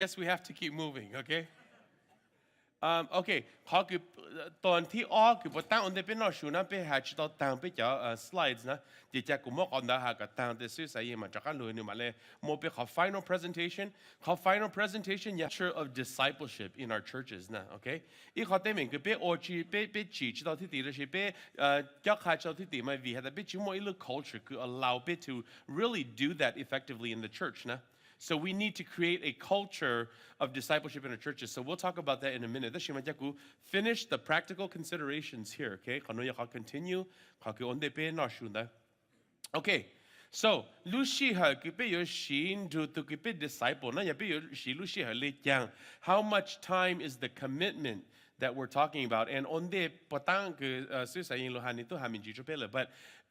Yes, we have to keep moving, okay? OK ขอคือตอนที่อ้อคือบ่ตั้งอันเดเป็นนอชูนะไปหาจิตอตังไปเจอ slides นะจิจะกูมอกอันดาหากะตังแต่ซื่อสายมาจากกันเลยนี่มาเลยโมไปขอ final presentation ขอ final presentation yeah culture of discipleship in our churches นะ OK อีขอเต็มเหมือนคือไปโอชีไปฉีดจิตอที่ตีเลยใช่ไป教开จิตอที่ตีมา we had a bit more culture คือ allow bit to really do that effectively in the church นะ so we need to create a culture of discipleship in our churches. So we'll talk about that in a minute. Finish the practical considerations here, okay? Continue. Okay. So, 路西哈给被有心就都给被 disciple, 那也被有是路西哈来讲 how much time is the commitment that we're talking about? And onde patang susayin lohani to hamin jichopele, but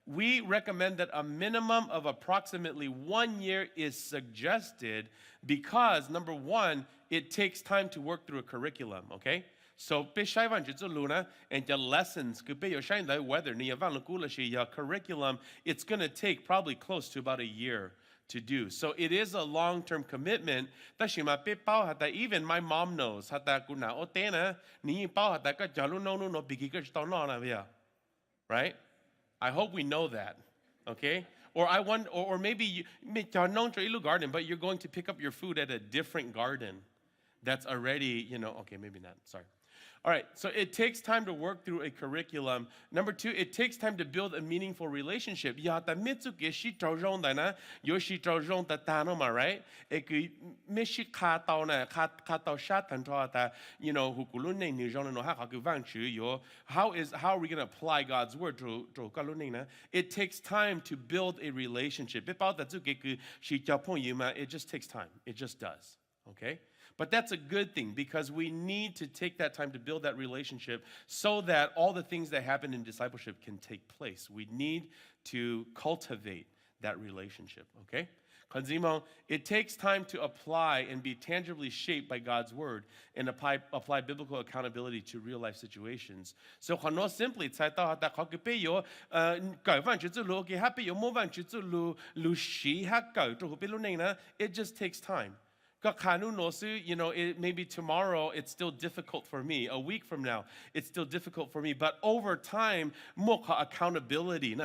we recommend that a minimum of approximately 1 year is suggested because number one, it takes time to work through a curriculum, okay? So 必须要就做路呢 and the lessons 佢必要上嚟 whether 你要忘了古了是 curriculum, it's going to take probably close to about a year to do. So it is a long-term commitment. 但是嘛，被包下， even my mom knows 下，你包下，个假如no， right? I hope we know that, okay? Or I want, or maybe you garden, but you're going to pick up your food at a different garden that's already, okay, maybe not. Sorry. All right, so it takes time to work through a curriculum. Number two, it takes time to build a meaningful relationship. Right? How are we going to apply God's word to it takes time to build a relationship. It just takes time. It just does. Okay? But that's a good thing because we need to take that time to build that relationship so that all the things that happen in discipleship can take place. We need to cultivate that relationship, okay? Konzimo, it takes time to apply and be tangibly shaped by God's word and apply biblical accountability to real life situations. So, simply, it just takes time. Maybe tomorrow it's still difficult for me. A week from now, it's still difficult for me. But over time, accountability.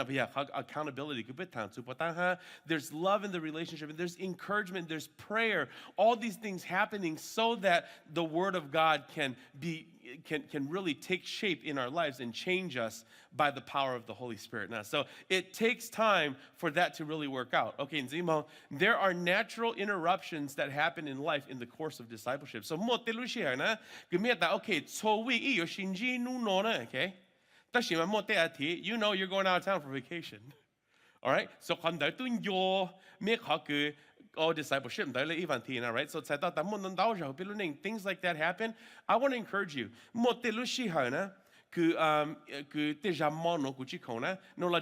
There's love in the relationship, and there's encouragement, there's prayer. All these things happening so that the Word of God can really take shape in our lives and change us by the power of the Holy Spirit. Now, so it takes time for that to really work out. Okay, Zimo, there are natural interruptions that happen in life in the course of discipleship. So, okay, okay? You know you're going out of town for vacation. All right? So, discipleship, right? So, things like that happen. I want to encourage you.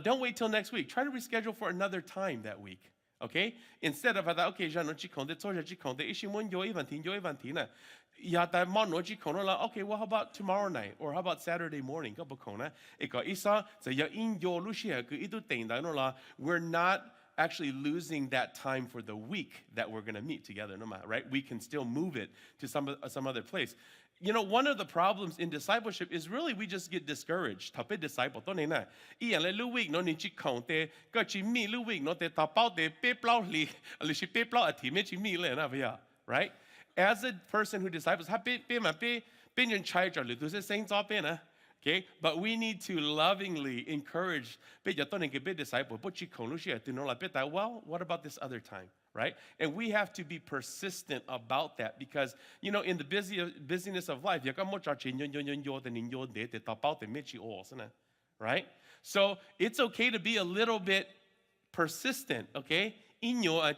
Don't wait till next week. Try to reschedule for another time that week. Okay? Instead of okay, okay, well, how about tomorrow night? Or how about Saturday morning? We're not actually losing that time for the week that we're going to meet together, right? We can still move it to some other place. One of the problems in discipleship is really we just get discouraged. Disciple, week no right? As a person who disciples, okay, but we need to lovingly encourage. Well, what about this other time? Right? And we have to be persistent about that because, in the busyness of life, right? So it's okay to be a little bit persistent, okay? Right?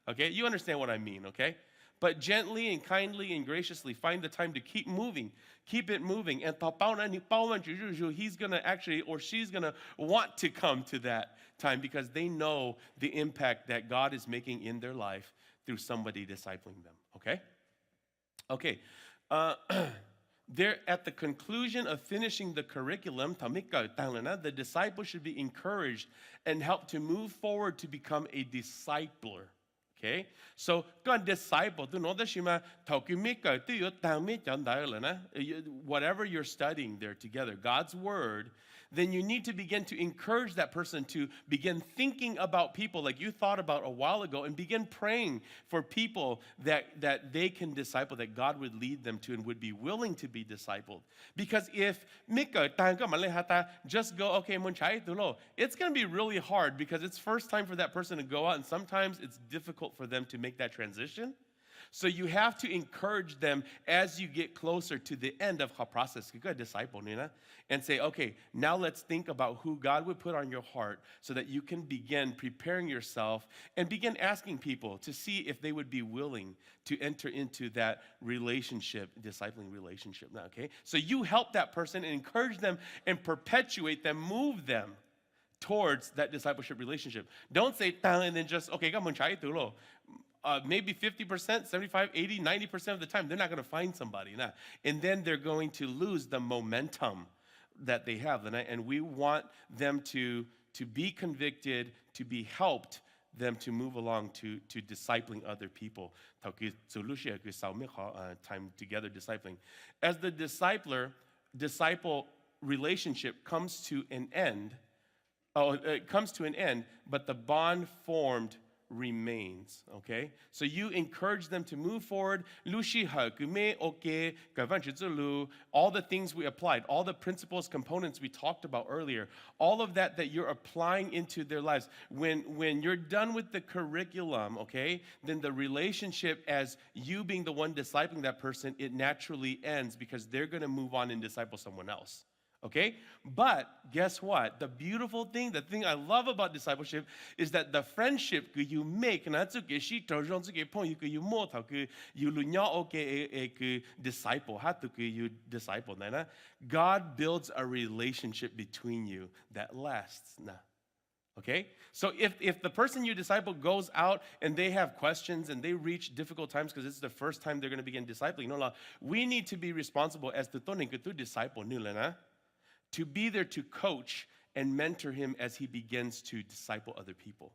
Okay, you understand what I mean, okay? But gently and kindly and graciously find the time to keep moving. Keep it moving. And he's going to actually, or she's going to want to come to that time because they know the impact that God is making in their life through somebody discipling them. Okay? Okay. There, at the conclusion of finishing the curriculum, the disciple should be encouraged and helped to move forward to become a discipler. Okay, so God disciple tu no da shima taukimika tu yo tami chandayalana. Whatever you're studying there together, God's word, then you need to begin to encourage that person to begin thinking about people like you thought about a while ago, and begin praying for people that they can disciple, that God would lead them to and would be willing to be discipled. Because if Mika just go, okay, it's going to be really hard, because it's first time for that person to go out, and sometimes it's difficult for them to make that transition. So you have to encourage them as you get closer to the end of the process, disciple, and say, okay, now let's think about who God would put on your heart, so that you can begin preparing yourself and begin asking people to see if they would be willing to enter into that relationship, discipling relationship. Now, okay? So you help that person and encourage them and perpetuate them, move them towards that discipleship relationship. Don't say, and then just, okay, maybe 50%, 75, 80, 90% of the time, they're not going to find somebody. And then they're going to lose the momentum that they have. And we want them to be convicted, to be helped, them to move along to discipling other people. Time together discipling. As the disciple relationship comes to an end, but the bond formed remains, okay? So you encourage them to move forward. All the things we applied, all the principles, components we talked about earlier, all of that you're applying into their lives. When you're done with the curriculum, okay, then the relationship, as you being the one discipling that person, it naturally ends, because they're going to move on and disciple someone else. Okay? But guess what? The beautiful thing, the thing I love about discipleship, is that the friendship you make, disciple, God builds a relationship between you that lasts. Okay? So if the person you disciple goes out and they have questions and they reach difficult times because it's the first time they're going to begin discipling, we need to be responsible as the disciple, to be there to coach and mentor him as he begins to disciple other people.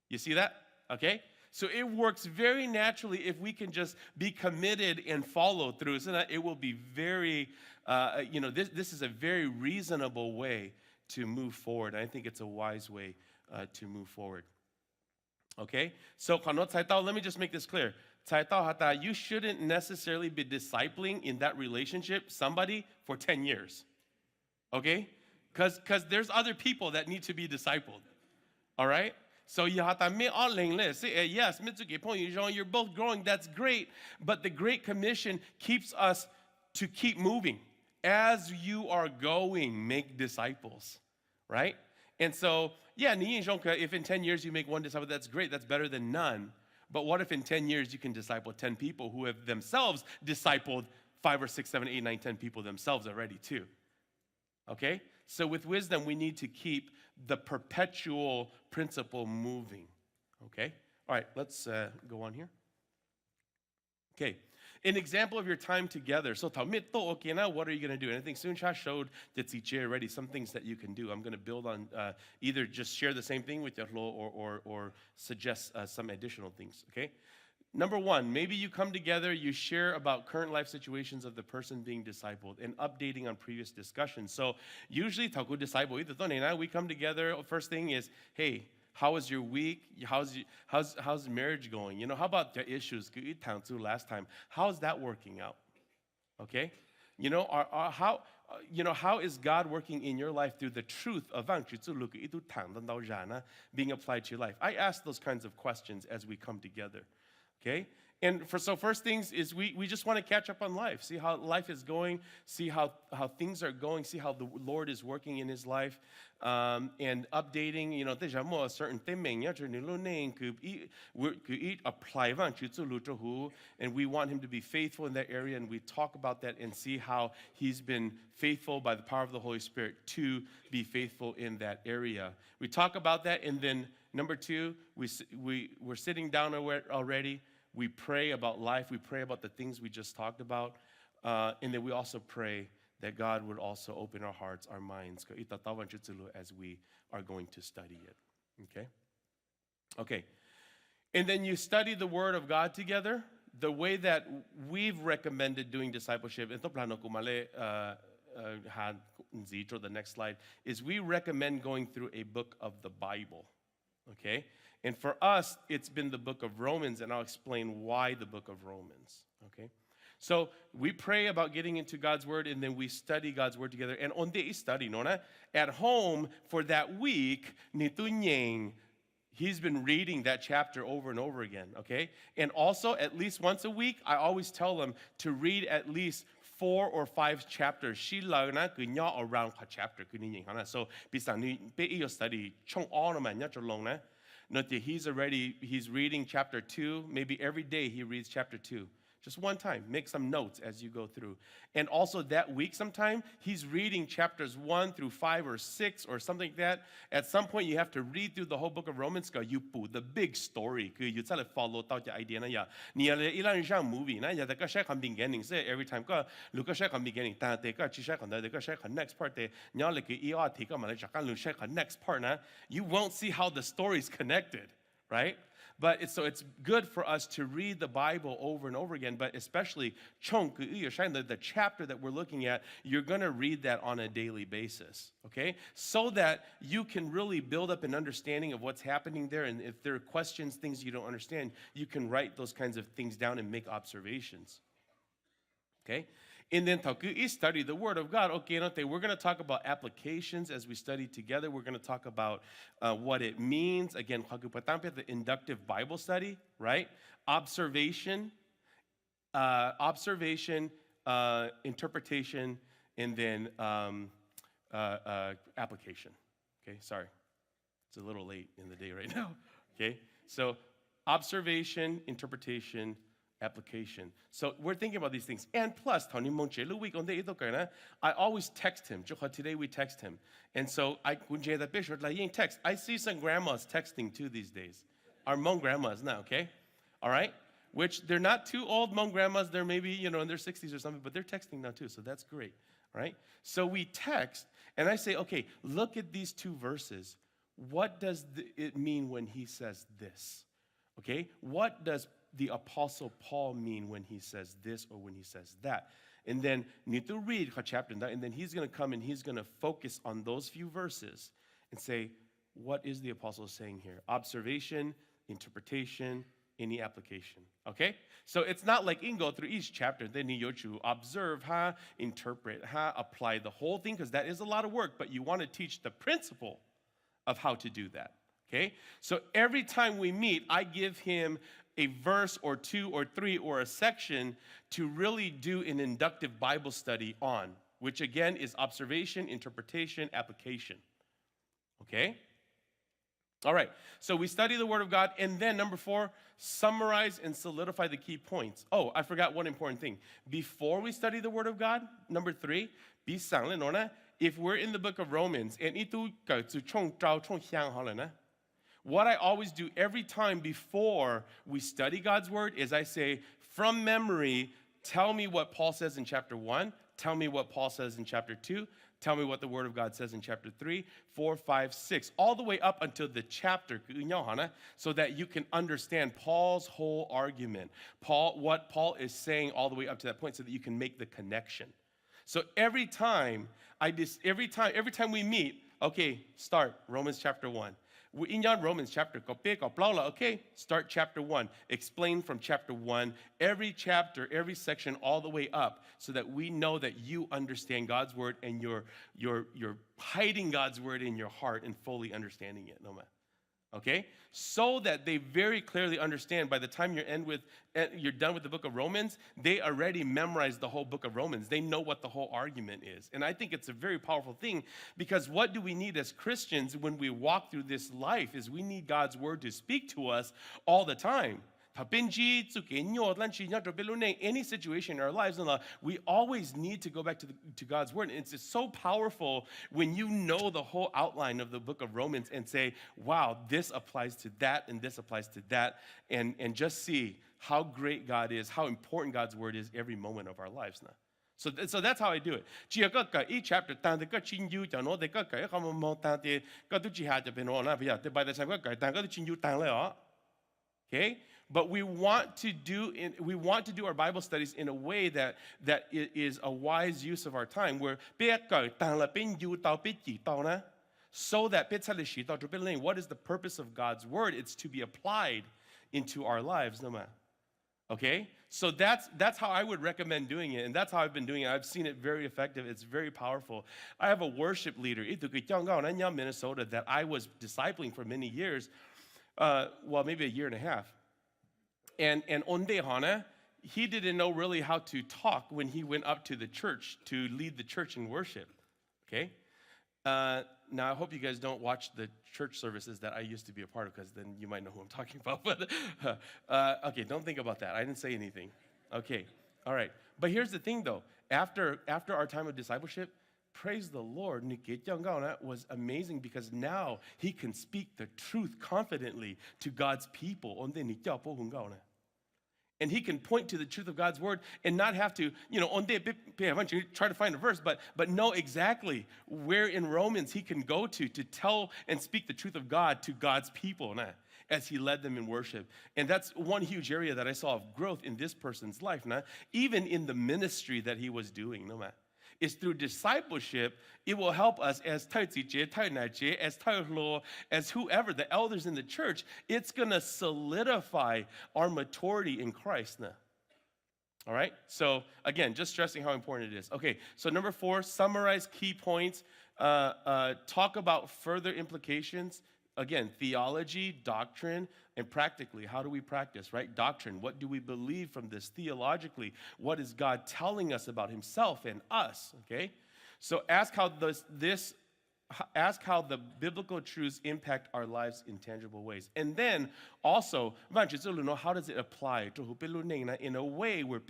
You see that? Okay? So it works very naturally if we can just be committed and follow through. So that it will be very, this is a very reasonable way to move forward. I think it's a wise way to move forward. Okay? So, let me just make this clear. You shouldn't necessarily be discipling in that relationship somebody for 10 years. Okay? Because there's other people that need to be discipled. All right? So yes, you're both growing, that's great. But the Great Commission keeps us to keep moving. As you are going, make disciples. Right? And so, if in 10 years you make one disciple, that's great. That's better than none. But what if in 10 years you can disciple 10 people who have themselves discipled 5 or 6, 7, 8, 9, 10 people themselves already too? Okay? So with wisdom, we need to keep the perpetual principle moving. Okay? All right, let's go on here. Okay. An example of your time together. So, okay, now what are you going to do? And I think Suncha showed Tetsuche already some things that you can do. I'm going to build on either just share the same thing with Yahlo or suggest some additional things. Okay? Number one, maybe you come together, you share about current life situations of the person being discipled and updating on previous discussions. So usually, Taku disciple, we come together, first thing is, hey, how was your week? How's marriage going? How about the issues last time? How's that working out? Okay? How is God working in your life through the truth of being applied to your life? I ask those kinds of questions as we come together. Okay? And so first things is we just want to catch up on life, see how life is going, see how things are going, see how the Lord is working in his life, and updating, a certain thing, and we want him to be faithful in that area, and we talk about that and see how he's been faithful by the power of the Holy Spirit to be faithful in that area. We talk about that, and then number two, we're sitting down already. We pray about life. We pray about the things we just talked about. And then we also pray that God would also open our hearts, our minds, as we are going to study it. Okay? Okay. And then you study the Word of God together. The way that we've recommended doing discipleship, the next slide, is we recommend going through a book of the Bible. Okay? And for us, it's been the book of Romans, and I'll explain why the book of Romans. Okay? So we pray about getting into God's Word, and then we study God's Word together. And on the study, at home for that week, he's been reading that chapter over and over again, okay? And also, at least once a week, I always tell him to read at least 4 or 5 chapters. Around a chapter. So, study he's reading chapter 2. Maybe every day he reads chapter 2. Just one time. Make some notes as you go through. And also that week sometime, he's reading chapters 1 through 5 or 6 or something like that. At some point, you have to read through the whole book of Romans. You put the big story. You try to follow the idea. Movie. Every time, beginning. Next part, next part. You won't see how the story's connected, right? But it's good for us to read the Bible over and over again, but especially the chapter that we're looking at, you're going to read that on a daily basis, okay? So that you can really build up an understanding of what's happening there, and if there are questions, things you don't understand, you can write those kinds of things down and make observations, okay? And then study the Word of God. Okay, we're going to talk about applications as we study together. We're going to talk about what it means. Again, the inductive Bible study, right? Observation, interpretation, and then application. Okay, sorry. It's a little late in the day right now. Okay, so observation, interpretation, application. So we're thinking about these things. And plus, I always text him. Today we text him. And so I text. I see some grandmas texting too these days. Our Hmong grandmas now, okay? All right? Which they're not too old Hmong grandmas. They're maybe, in their 60s or something, but they're texting now too. So that's great. All right? So we text, and I say, okay, look at these 2 verses. What does it mean when he says this? Okay? What does the Apostle Paul mean when he says this or when he says that? And then need to read a chapter, and then he's going to come and he's going to focus on those few verses and say, what is the apostle saying here? Observation, interpretation, any application. Okay? So it's not like you can go through each chapter, then you to observe, interpret, apply the whole thing, because that is a lot of work, but you want to teach the principle of how to do that. Okay? So every time we meet, I give him a verse or 2 or 3 or a section to really do an inductive Bible study on, which again is observation, interpretation, application. Okay? All right, so we study the Word of God, and then number 4, summarize and solidify the key points. Oh, I forgot one important thing. Before we study the Word of God, number 3, if we're in the book of Romans, and what I always do every time before we study God's Word is I say, from memory, tell me what Paul says in chapter 1, tell me what Paul says in chapter 2, tell me what the Word of God says in chapter 3, 4, 5, 6, all the way up until the chapter, so that you can understand Paul's whole argument, what Paul is saying all the way up to that point, so that you can make the connection. So every time we meet, okay, start Romans chapter 1. In Romans chapter, okay, start chapter 1. Explain from chapter 1, every chapter, every section, all the way up, so that we know that you understand God's Word and you're hiding God's Word in your heart and fully understanding it. Okay? So that they very clearly understand by the time you're done with the book of Romans, they already memorized the whole book of Romans. They know what the whole argument is. And I think it's a very powerful thing, because what do we need as Christians when we walk through this life is we need God's Word to speak to us all the time. Any situation in our lives, we always need to go back to God's Word. And it's just so powerful when you know the whole outline of the book of Romans and say, wow, this applies to that and this applies to that, and just see how great God is, how important God's Word is every moment of our lives now. So that's how I do it. Chỉ có cái each chapter tăng thì có chính you cho nó thì có cái không mong tăng thì có tu chỉ hạ cho bên nó là bây giờ thì by the time có cái tăng có tu chính you tăng lại đó. Okay? But we want to do our Bible studies in a way that is a wise use of our time where biết cái tăng là bên you tao biết chỉ tao nè. So that what is the purpose of God's word? It's to be applied into our lives, no matter. Okay? So that's how I would recommend doing it, and that's how I've been doing it. I've seen it very effective. It's very powerful. I have a worship leader in Minnesota that I was discipling for many years, maybe a year and a half. And Onde Hana, he didn't know really how to talk when he went up to the church to lead the church in worship. Okay? Now, I hope you guys don't watch the church services that I used to be a part of, because then you might know who I'm talking about. But okay, don't think about that. I didn't say anything. Okay, all right. But here's the thing, though. After our time of discipleship, praise the Lord, was amazing, because now he can speak the truth confidently to God's people. And he can point to the truth of God's word and not have to, try to find a verse, but know exactly where in Romans he can go to tell and speak the truth of God to God's people as he led them in worship. And that's one huge area that I saw of growth in this person's life, even in the ministry that he was doing. Is through discipleship, it will help us as as whoever, the elders in the church, it's going to solidify our maturity in Christ now. All right? So, again, just stressing how important it is. Okay, so number 4, summarize key points. Talk about further implications. Again, theology, doctrine, and practically, how do we practice, right? Doctrine, what do we believe from this? Theologically, what is God telling us about himself and us, okay? So ask how the biblical truths impact our lives in tangible ways. And then also, how does it apply in a way where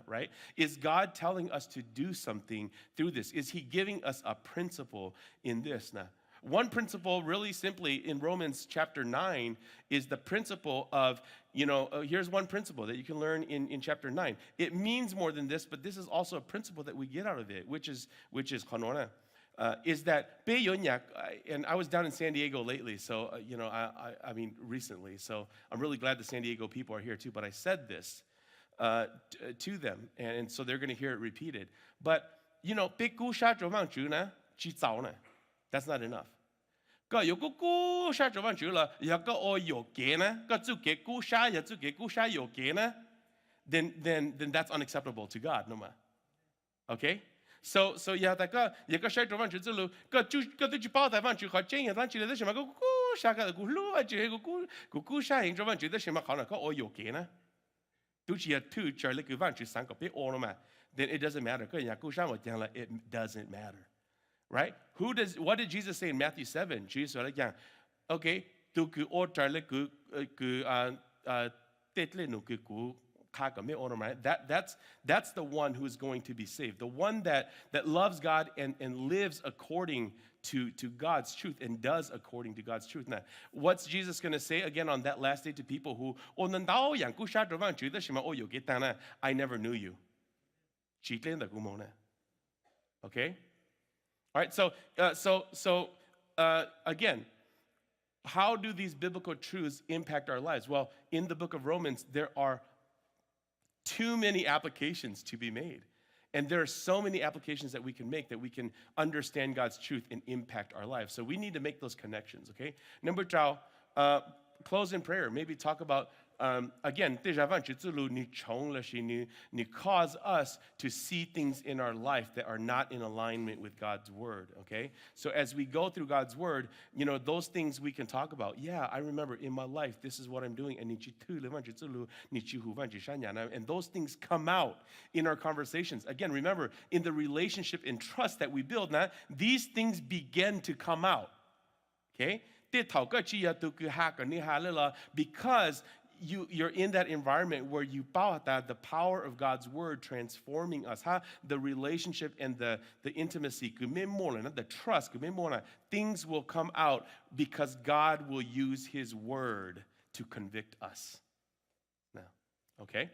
right? Is God telling us to do something through this? Is he giving us a principle in this now? One principle, really simply, in Romans chapter 9 is the principle of, here's one principle that you can learn in chapter 9. It means more than this, but this is also a principle that we get out of it, which is is that, and I was down in San Diego lately, so, I mean, recently, so I'm really glad the San Diego people are here too, but I said this to them, and so they're going to hear it repeated. But, that's not enough. Then that's unacceptable to God, no ma. Okay? So yeah, then it doesn't matter. It doesn't matter. Right? What did Jesus say in Matthew 7? Jesus said, okay, that's the one who's going to be saved. The one that loves God and lives according to God's truth and does according to God's truth. Now, what's Jesus going to say again on that last day to people who, I never knew you. Okay? All right, so again, how do these biblical truths impact our lives? Well, in the book of Romans, there are too many applications to be made. And there are so many applications that we can make that we can understand God's truth and impact our lives. So we need to make those connections, okay? Number 2, close in prayer. Maybe talk about, again, you cause us to see things in our life that are not in alignment with God's word, okay? So as we go through God's word, those things we can talk about. Yeah, I remember in my life, this is what I'm doing. And those things come out in our conversations. Again, remember, in the relationship and trust that we build, these things begin to come out, okay? Because you're in that environment where you the power of God's word transforming us, the relationship and the intimacy, the trust, things will come out because God will use his word to convict us. Now, okay?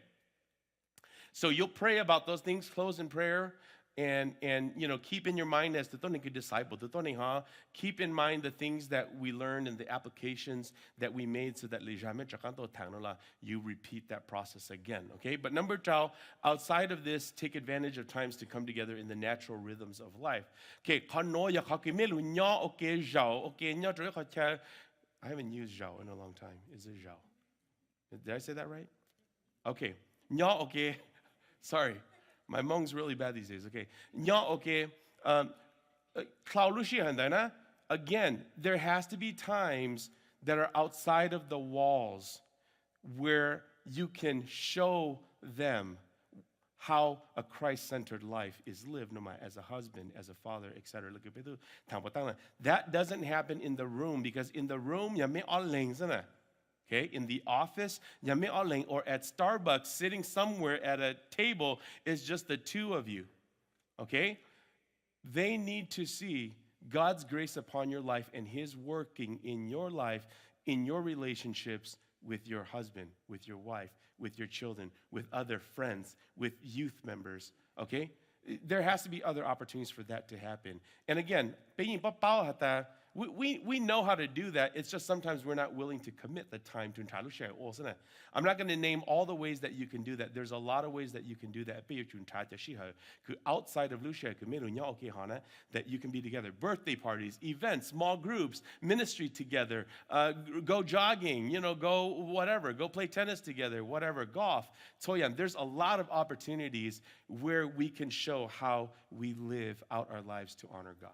So you'll pray about those things, close in prayer, and keep in your mind as the disciple, keep in mind the things that we learned and the applications that we made so that you repeat that process again. Okay? But number two, outside of this, take advantage of times to come together in the natural rhythms of life. Okay, I haven't used zhao in a long time. Is it zhao? Did I say that right? Okay. Okay. Sorry. My Hmong's really bad these days. Okay. Okay. Again, there has to be times that are outside of the walls where you can show them how a Christ-centered life is lived, no matter as a husband, as a father, etc. That doesn't happen in the room, because in the room, okay, in the office, or at Starbucks, sitting somewhere at a table, is just the two of you. Okay? They need to see God's grace upon your life and His working in your life, in your relationships with your husband, with your wife, with your children, with other friends, with youth members. Okay? There has to be other opportunities for that to happen. And again, we know how to do that. It's just sometimes we're not willing to commit the time to try to share. I'm not going to name all the ways that you can do that. There's a lot of ways that you can do that. Outside of that you can be together. Birthday parties, events, small groups, ministry together, go jogging, go whatever, go play tennis together, whatever, golf. There's a lot of opportunities where we can show how we live out our lives to honor God.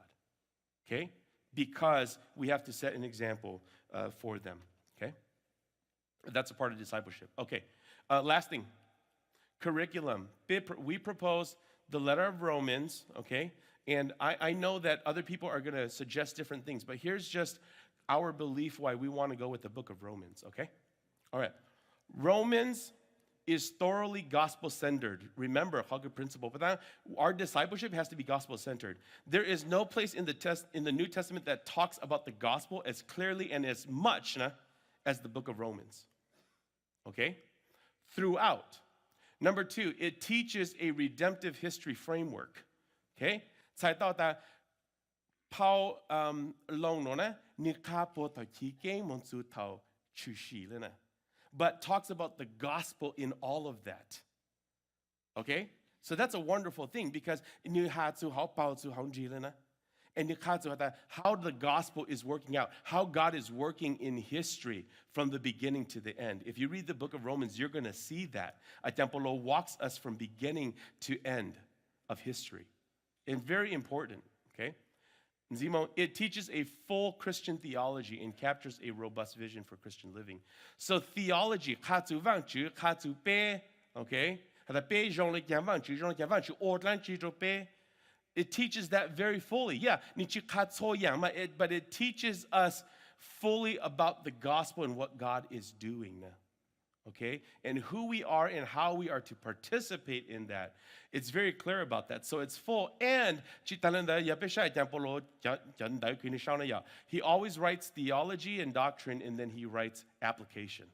Okay? Because we have to set an example for them, okay? That's a part of discipleship. Okay, last thing, curriculum. We propose the letter of Romans, okay? And I know that other people are going to suggest different things, but here's just our belief why we want to go with the book of Romans, okay? All right, Romans is thoroughly gospel-centered. Remember, Haggai principle. But our discipleship has to be gospel-centered. There is no place in the New Testament that talks about the gospel as clearly and as much as the book of Romans. Okay? Throughout. Number two, it teaches a redemptive history framework. Okay? 才到达Paul long呢，你卡波头起经蒙主头去世了呢。But talks about the gospel in all of that. Okay? So that's a wonderful thing, because and how the gospel is working out, how God is working in history from the beginning to the end. If you read the book of Romans, you're going to see that. Atempolo walks us from beginning to end of history. And very important, okay? Zimo, it teaches a full Christian theology and captures a robust vision for Christian living. So theology, okay? It teaches that very fully. Yeah, but it teaches us fully about the gospel and what God is doing now. Okay? And who we are and how we are to participate in that. It's very clear about that. So it's full. And he always writes theology and doctrine, and then he writes application.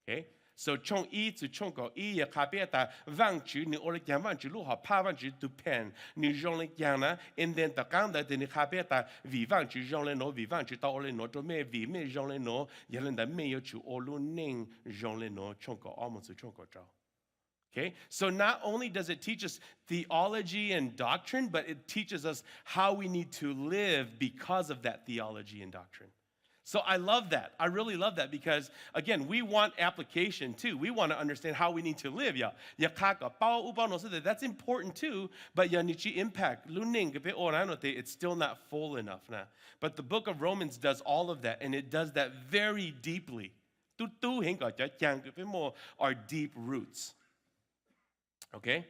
Okay? So chong yi zu chong go yi ya ka bia ta wang chu ni o le jiang wang chu lu ha pa wang chu tu pen ni zhong le jiang na and then ta gang da de ni ka bia ta vi wang chu zhong le no vi wang chu ta o le no zhong me vi me zhong le no ya le da me yo chu o lu ning zhong le no chong go almost zu chong go zhao. Okay? So not only does it teach us theology and doctrine, but it teaches us how we need to live because of that theology and doctrine. So I love that. I really love that, because, again, we want application too. We want to understand how we need to live. That's important too, but impact. It's still not full enough. But the book of Romans does all of that, and it does that very deeply. Our deep roots. Okay?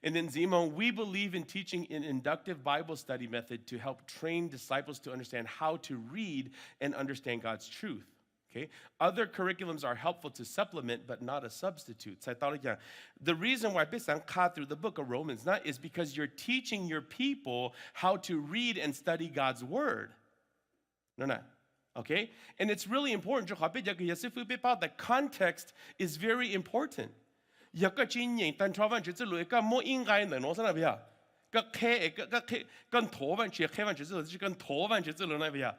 And then Zimo, we believe in teaching an inductive Bible study method to help train disciples to understand how to read and understand God's truth. Okay? Other curriculums are helpful to supplement, but not a substitute. The reason why Bisang cut through the book of Romans is because you're teaching your people how to read and study God's word. No. Okay? And it's really important. The context is very important. 一個經驗，但錯翻住之類，咁冇應該能攞上嚟邊啊？個 K 個 K 跟拖翻住 K 翻住之類，跟拖翻住之類嚟邊啊？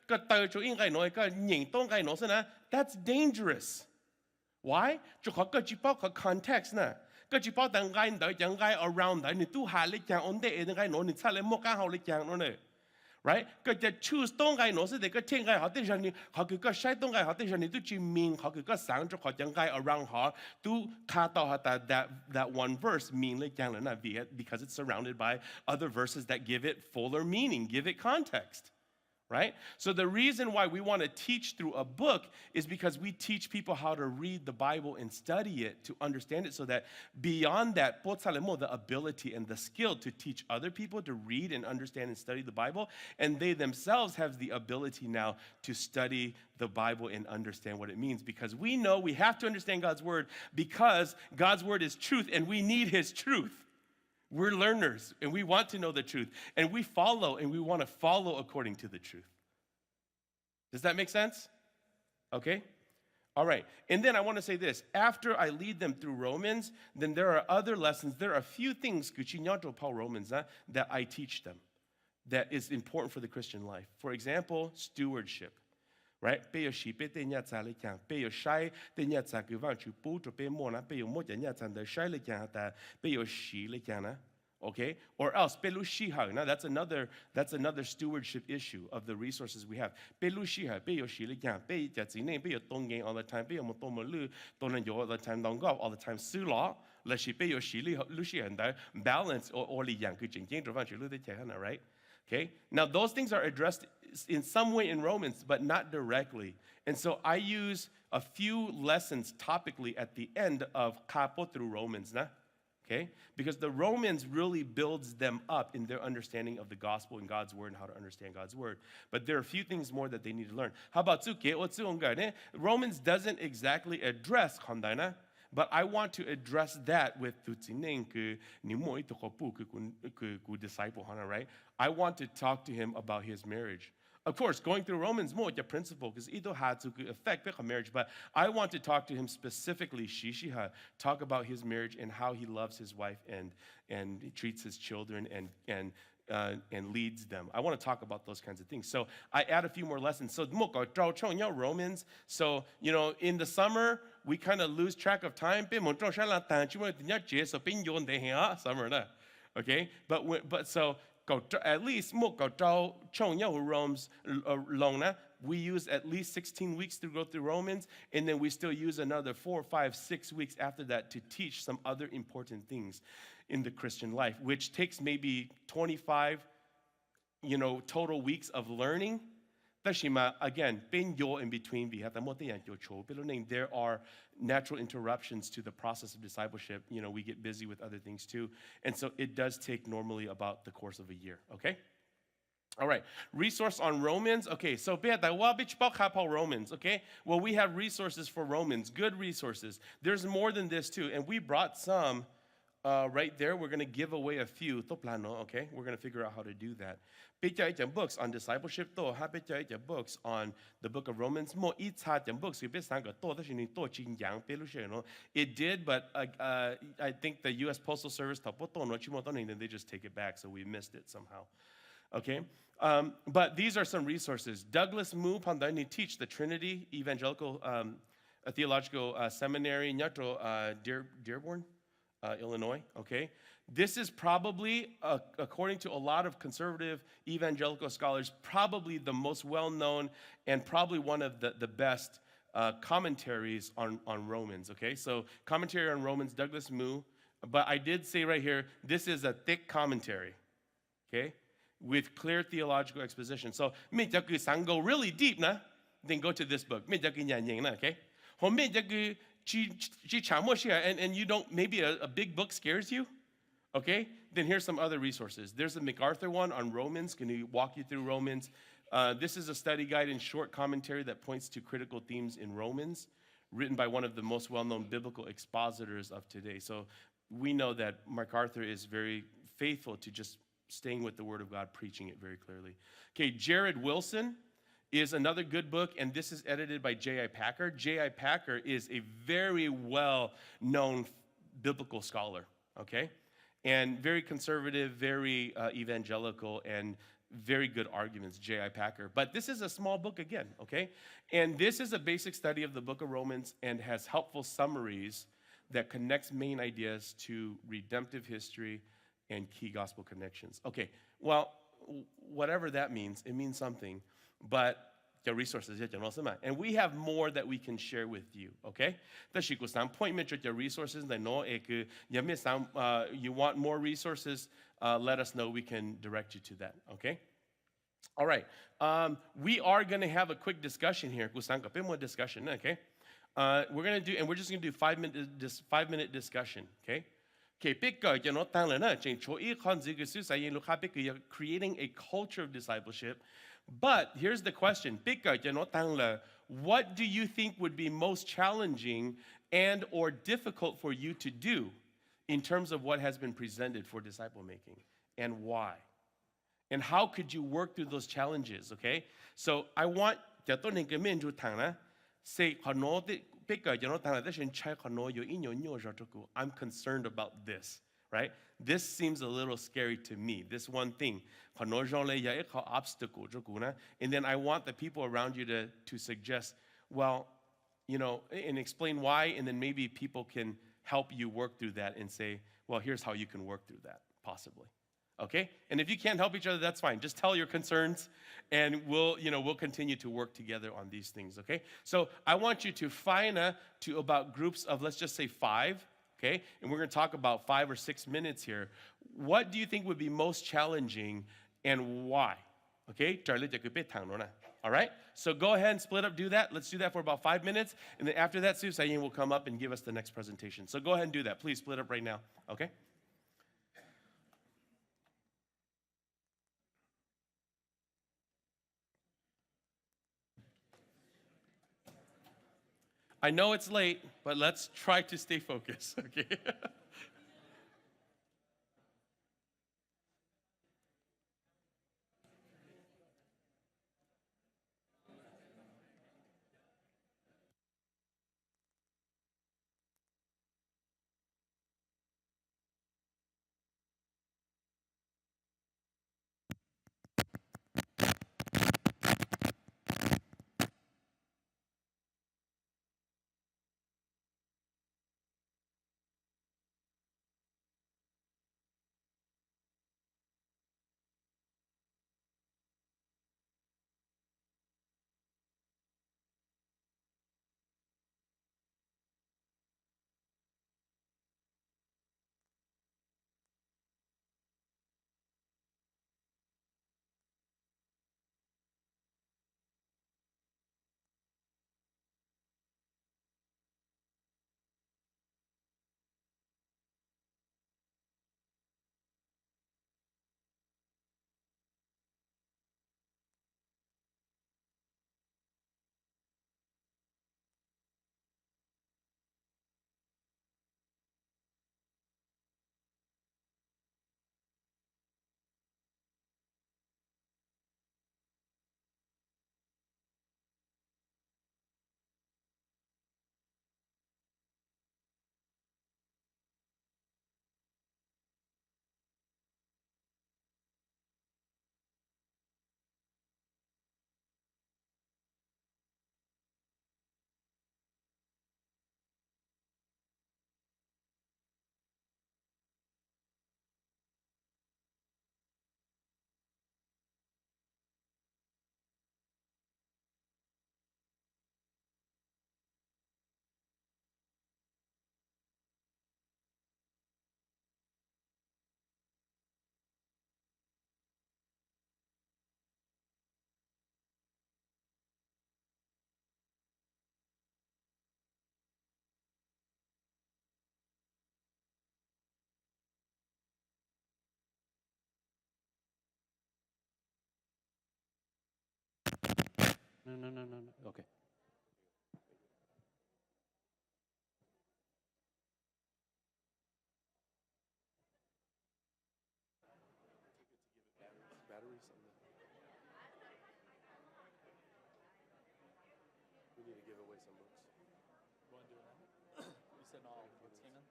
個對做應該攞個認當該攞上嚟 ，that's dangerous. Why? 就學個只包個 context 呢？個只包等該對等該 around 的，你都下你講 on 的，你該攞你出嚟冇剛好你講攞呢？Right? 個就 choose 當該攞是你個聽該學的時候，你學佢個曬當該學的時候，你都注明學佢個想就學等該 around 學，都卡到學that one verse mean 你講了那 because it's surrounded by other verses that give it fuller meaning, give it context. Right? So the reason why we want to teach through a book is because we teach people how to read the Bible and study it to understand it so that beyond that, the ability and the skill to teach other people to read and understand and study the Bible, and they themselves have the ability now to study the Bible and understand what it means, because we know we have to understand God's word because God's word is truth and we need his truth. We're learners, and we want to know the truth. And we follow, and we want to follow according to the truth. Does that make sense? Okay? All right. And then I want to say this. After I lead them through Romans, then there are other lessons. There are a few things Romans that I teach them that is important for the Christian life. For example, stewardship. Right? 被有洗被对人家来讲，被有晒对人家给往去补着被摸呢，被有摸人家的晒来讲的，被有洗来讲呢。Okay? Or else, 被路洗好， now that's another stewardship issue of the resources we have. 被路洗好，被有洗来讲，被在之内，被有动眼 all the time， 被有么多么路，都能有 all the time， 当个 all the time 死了，那是被有洗路洗很大 balance or 里样个正经做翻去路的讲呢 right? Okay? Now those things are addressed in some way in Romans, but not directly. And so I use a few lessons topically at the end of Capo through Romans, nah? Okay? Because the Romans really builds them up in their understanding of the gospel and God's word and how to understand God's word. But there are a few things more that they need to learn. How about Romans doesn't exactly address Kondana, but I want to address that with disciple, right? I want to talk to him about his marriage. Of course, going through Romans more, the principle, because it had to affect a marriage, but I want to talk to him specifically, talk about his marriage and how he loves his wife and he treats his children and leads them. I want to talk about those kinds of things. So I add a few more lessons. So Romans. So, in the summer, we kind of lose track of time. Summer, okay? But so at least we use at least 16 weeks to go through Romans, and then we still use another 4, 5, 6 weeks after that to teach some other important things in the Christian life, which takes maybe 25, total weeks of learning. Again, in between, there are natural interruptions to the process of discipleship. We get busy with other things too. And so it does take normally about the course of a year, okay? All right, resource on Romans. Okay, so Romans, okay? Well, we have resources for Romans, good resources. There's more than this too, and we brought some right there. We're going to give away a few, okay? We're going to figure out how to do that. Books on discipleship, books on the book of Romans. Books, it did, but I think the U.S. Postal Service, they just take it back, so we missed it somehow. Okay? But these are some resources. Douglas Moo Pandani teach the Trinity Evangelical Theological Seminary, Dearborn, Illinois, okay? This is probably, according to a lot of conservative evangelical scholars, probably the most well-known and probably one of the best commentaries on Romans, okay? So commentary on Romans, Douglas Moo. But I did say right here, this is a thick commentary, okay? With clear theological exposition. So, go really deep, then go to this book. Okay? And you don't, maybe a big book scares you, okay? Then here's some other resources. There's a MacArthur one on Romans. Can you walk you through Romans? This is a study guide and short commentary that points to critical themes in Romans, written by one of the most well-known biblical expositors of today. So we know that MacArthur is very faithful to just staying with the Word of God, preaching it very clearly. Okay, Jared Wilson is another good book, and this is edited by J.I. Packer. J.I. Packer is a very well known biblical scholar, okay? And very conservative, very evangelical, and very good arguments, J.I. Packer. But this is a small book again, okay? And this is a basic study of the book of Romans and has helpful summaries that connects main ideas to redemptive history and key gospel connections. Okay, well, whatever that means, it means something, but the resources, and we have more that we can share with you, okay? Point the resources, you want more resources, let us know, we can direct you to that, okay? All right, we are gonna have a quick discussion here, a bit more discussion, okay? We're just gonna do 5-minute discussion, okay? Creating a culture of discipleship. But here's the question. What do you think would be most challenging and or difficult for you to do in terms of what has been presented for disciple making, and why? And how could you work through those challenges, okay? So I want say I'm concerned about this, right? This seems a little scary to me, this one thing. And then I want the people around you to suggest, well, and explain why, and then maybe people can help you work through that and say, well, here's how you can work through that, possibly. Okay? And if you can't help each other, that's fine. Just tell your concerns, and we'll continue to work together on these things, okay? So I want you to find to about groups of, let's just say 5, okay? And we're going to talk about 5 or 6 minutes here. What do you think would be most challenging and why? Okay? All right? So go ahead and split up, do that. Let's do that for about 5 minutes. And then after that, Sue Sayin will come up and give us the next presentation. So go ahead and do that. Please split up right now, okay? I know it's late, but let's try to stay focused, okay? No. Okay. away some books. You want to do it now? You said all. What's came in?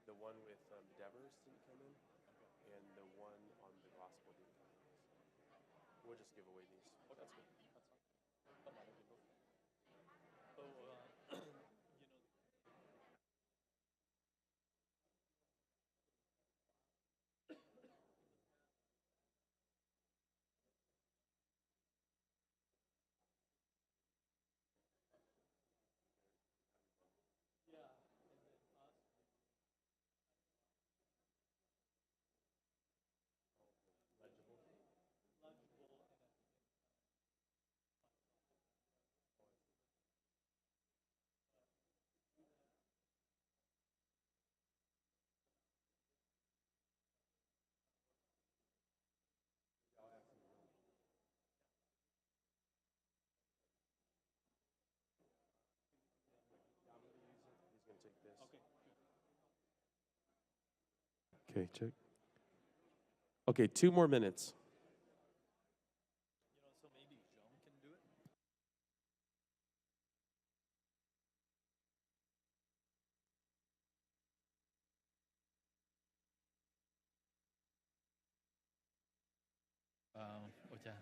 The one with Devers didn't come in, and the one on the gospel didn't come in. We'll just give away these. Okay. That's good. That's fine. Don't matter. Do both. So, yeah. And then us. Legible. Legible and at the same time. He's gonna take this. Okay. Good. Okay, check. Okay, 2 more minutes. So maybe Joan can do it. Ocha.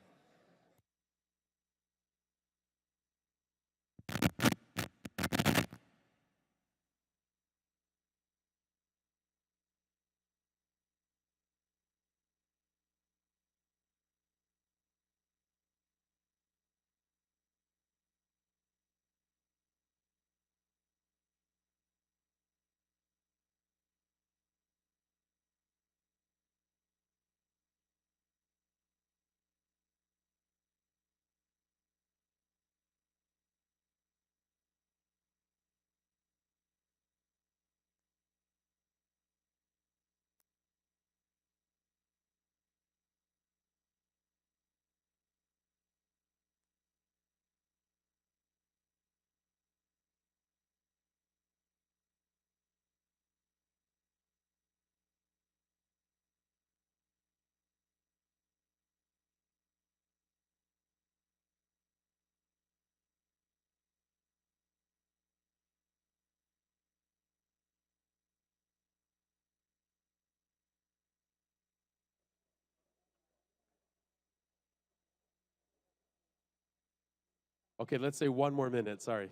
Okay, let's say 1 more minute. Sorry.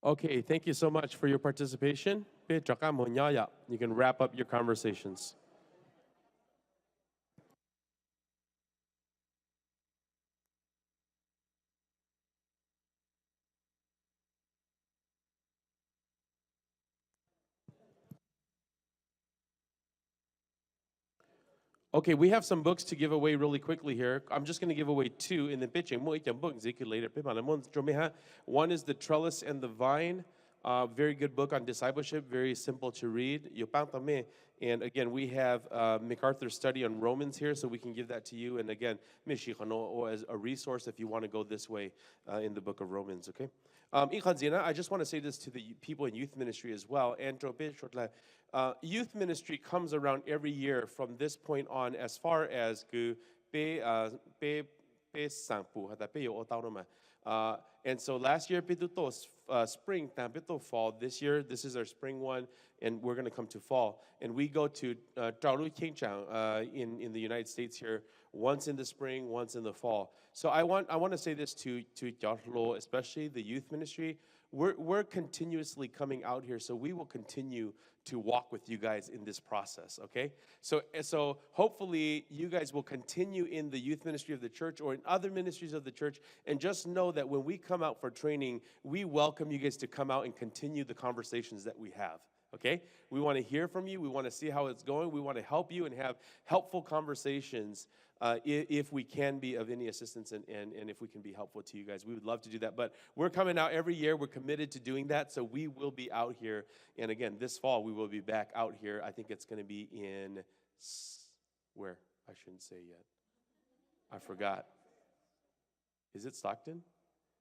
Okay, thank you so much for your participation. You can wrap up your conversations. Okay, we have some books to give away really quickly here. I'm just going to give away 2 in the pitching. One is The Trellis and the Vine. Very good book on discipleship, very simple to read. And again, we have MacArthur's study on Romans here, so we can give that to you. And again, as a resource if you want to go this way in the book of Romans, okay? I just want to say this to the people in youth ministry as well. Youth ministry comes around every year from this point on as far as and so last year spring fall. This year this is our spring one, and we're going to come to fall. And we go to in the United States here once in the spring, once in the fall. So I want to say this to especially the youth ministry. we're continuously coming out here, so we will continue to walk with you guys in this process, okay? So hopefully you guys will continue in the youth ministry of the church or in other ministries of the church, and just know that when we come out for training, we welcome you guys to come out and continue the conversations that we have. Okay? We want to hear from you. We want to see how it's going. We want to help you and have helpful conversations if we can be of any assistance and if we can be helpful to you guys. We would love to do that. But we're coming out every year. We're committed to doing that. So we will be out here. And again, this fall, we will be back out here. I think it's going to be in where? I shouldn't say yet. I forgot. Is it Stockton?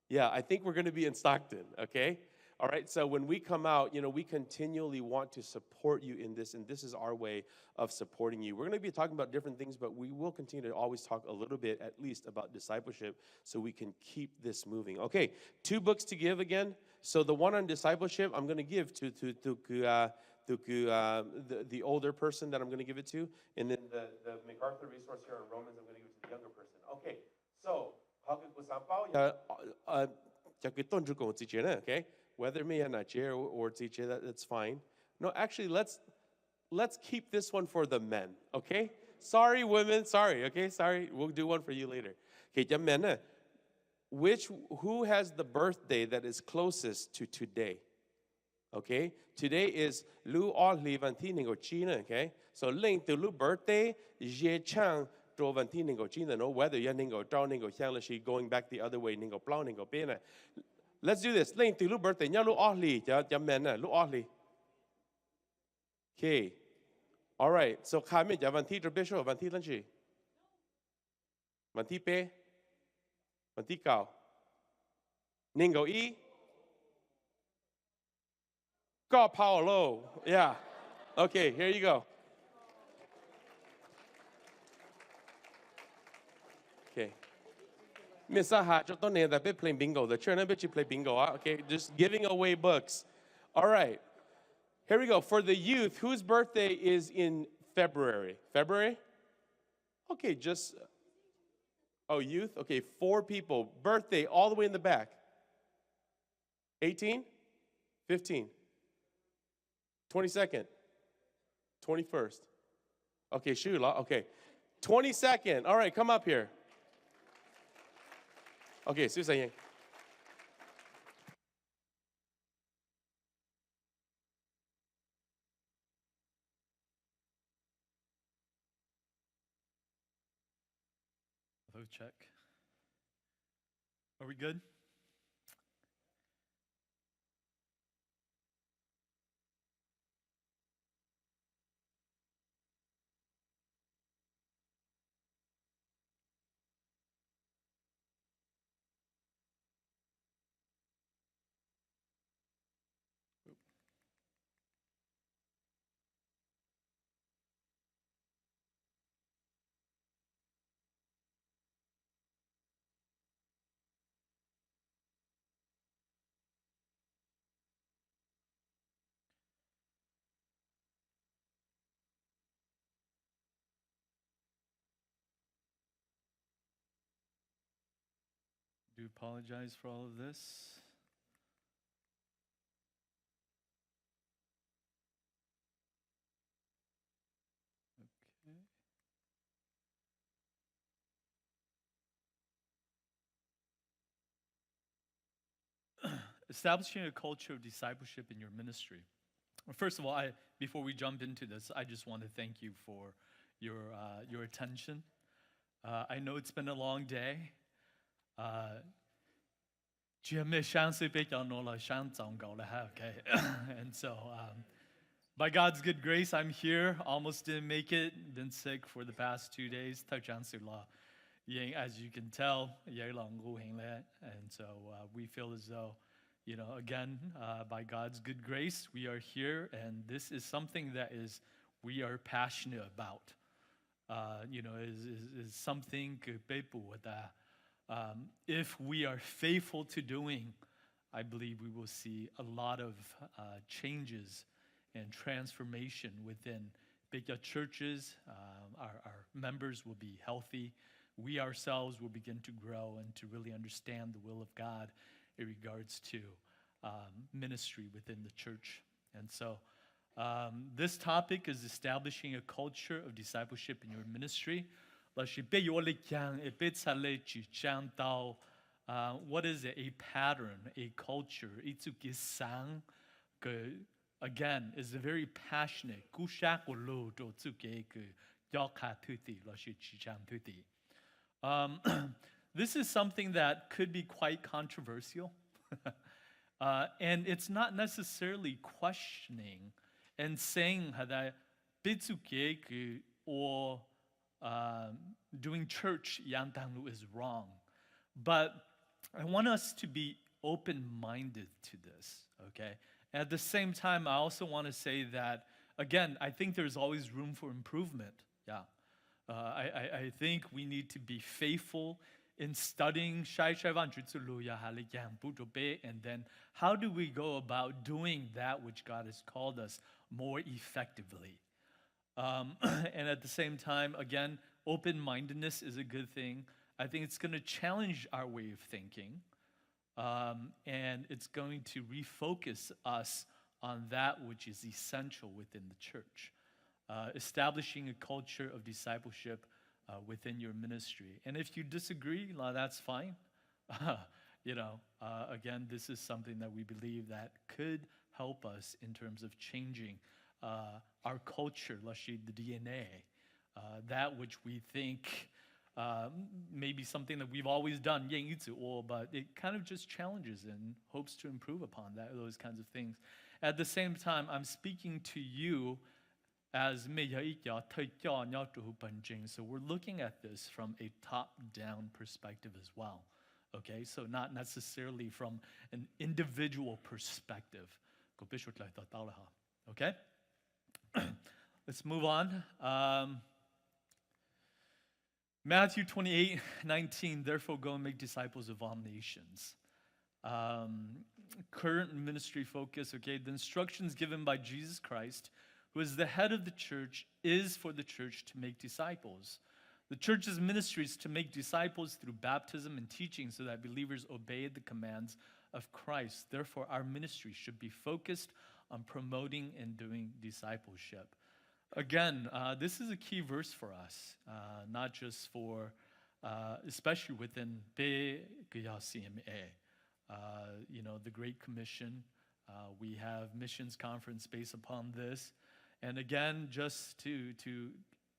Yeah, I think we're going to be in Stockton, okay? All right, so when we come out, we continually want to support you in this, and this is our way of supporting you. We're going to be talking about different things, but we will continue to always talk a little bit, at least, about discipleship so we can keep this moving. Okay, 2 books to give again. So the one on discipleship, I'm going to give to the older person that I'm going to give it to, and then the MacArthur resource here on Romans, I'm going to give it to the younger person. Okay, so, okay? Whether me and or teacher, that's fine. No, actually, let's keep this one for the men, okay? Sorry, women, sorry, okay? Sorry, we'll do one for you later. Okay, the men, who has the birthday that is closest to today? Okay, today is Lu Olli Vantiningo China, okay? So link to Lu birthday, Ye Chang. No, whether you're going back the other way, let's do this. Link to Lu birthday, Lu Olli, Lu Olli. Okay. All right. So Kami Vanti Bishop, Vanti Lanchi. Vanti Pe. Vanti Kao. Ningo E. Go Paolo. Yeah. Okay, here you go. Okay. Miss Aha, just don't need that bit playing bingo. The children bet you play bingo. Okay, just giving away books. All right. Here we go. For the youth, whose birthday is in February? February? Okay, just. Oh, youth? Okay, 4 people. Birthday all the way in the back. 18? 15? 22nd? 21st? Okay, Shula. Okay. 22nd. All right, come up here. Okay, Susan. Hello, check. Are we good? Do apologize for all of this. Okay. Establishing a culture of discipleship in your ministry. First of all, before we jump into this, I just want to thank you for your attention. I know it's been a long day. And so, by God's good grace, I'm here. Almost didn't make it. Been sick for the past 2 days. As you can tell, and so we feel as though, again, by God's good grace, we are here, and this is something that we are passionate about. Is something if we are faithful to doing, I believe we will see a lot of changes and transformation within bigger churches. Our members will be healthy. We ourselves will begin to grow and to really understand the will of God in regards to ministry within the church. And so this topic is establishing a culture of discipleship in your ministry. What is it? A pattern, a culture. Again, is a very passionate. This is something that could be quite controversial. And it's not necessarily questioning and saying that or doing church is wrong. But I want us to be open-minded to this, okay? At the same time, I also want to say that, again, I think there's always room for improvement. Yeah. I think we need to be faithful in studying and then how do we go about doing that which God has called us more effectively. And at the same time, again, open-mindedness is a good thing. I think it's going to challenge our way of thinking, and it's going to refocus us on that which is essential within the church, establishing a culture of discipleship within your ministry. And if you disagree, that's fine. Again, this is something that we believe that could help us in terms of changing our culture, the DNA, that which we think maybe something that we've always done, but it kind of just challenges and hopes to improve upon those kinds of things. At the same time, I'm speaking to you as so we're looking at this from a top-down perspective as well. Okay, so not necessarily from an individual perspective. Okay? Let's move on. Matthew 28:19, therefore go and make disciples of all nations. Current ministry focus, okay, the instructions given by Jesus Christ, who is the head of the church, is for the church to make disciples. The church's ministry is to make disciples through baptism and teaching so that believers obey the commands of Christ. Therefore, our ministry should be focused on promoting and doing discipleship. Again, this is a key verse for us, not just for, especially within CMA. The Great Commission. We have missions conference based upon this. And again, just to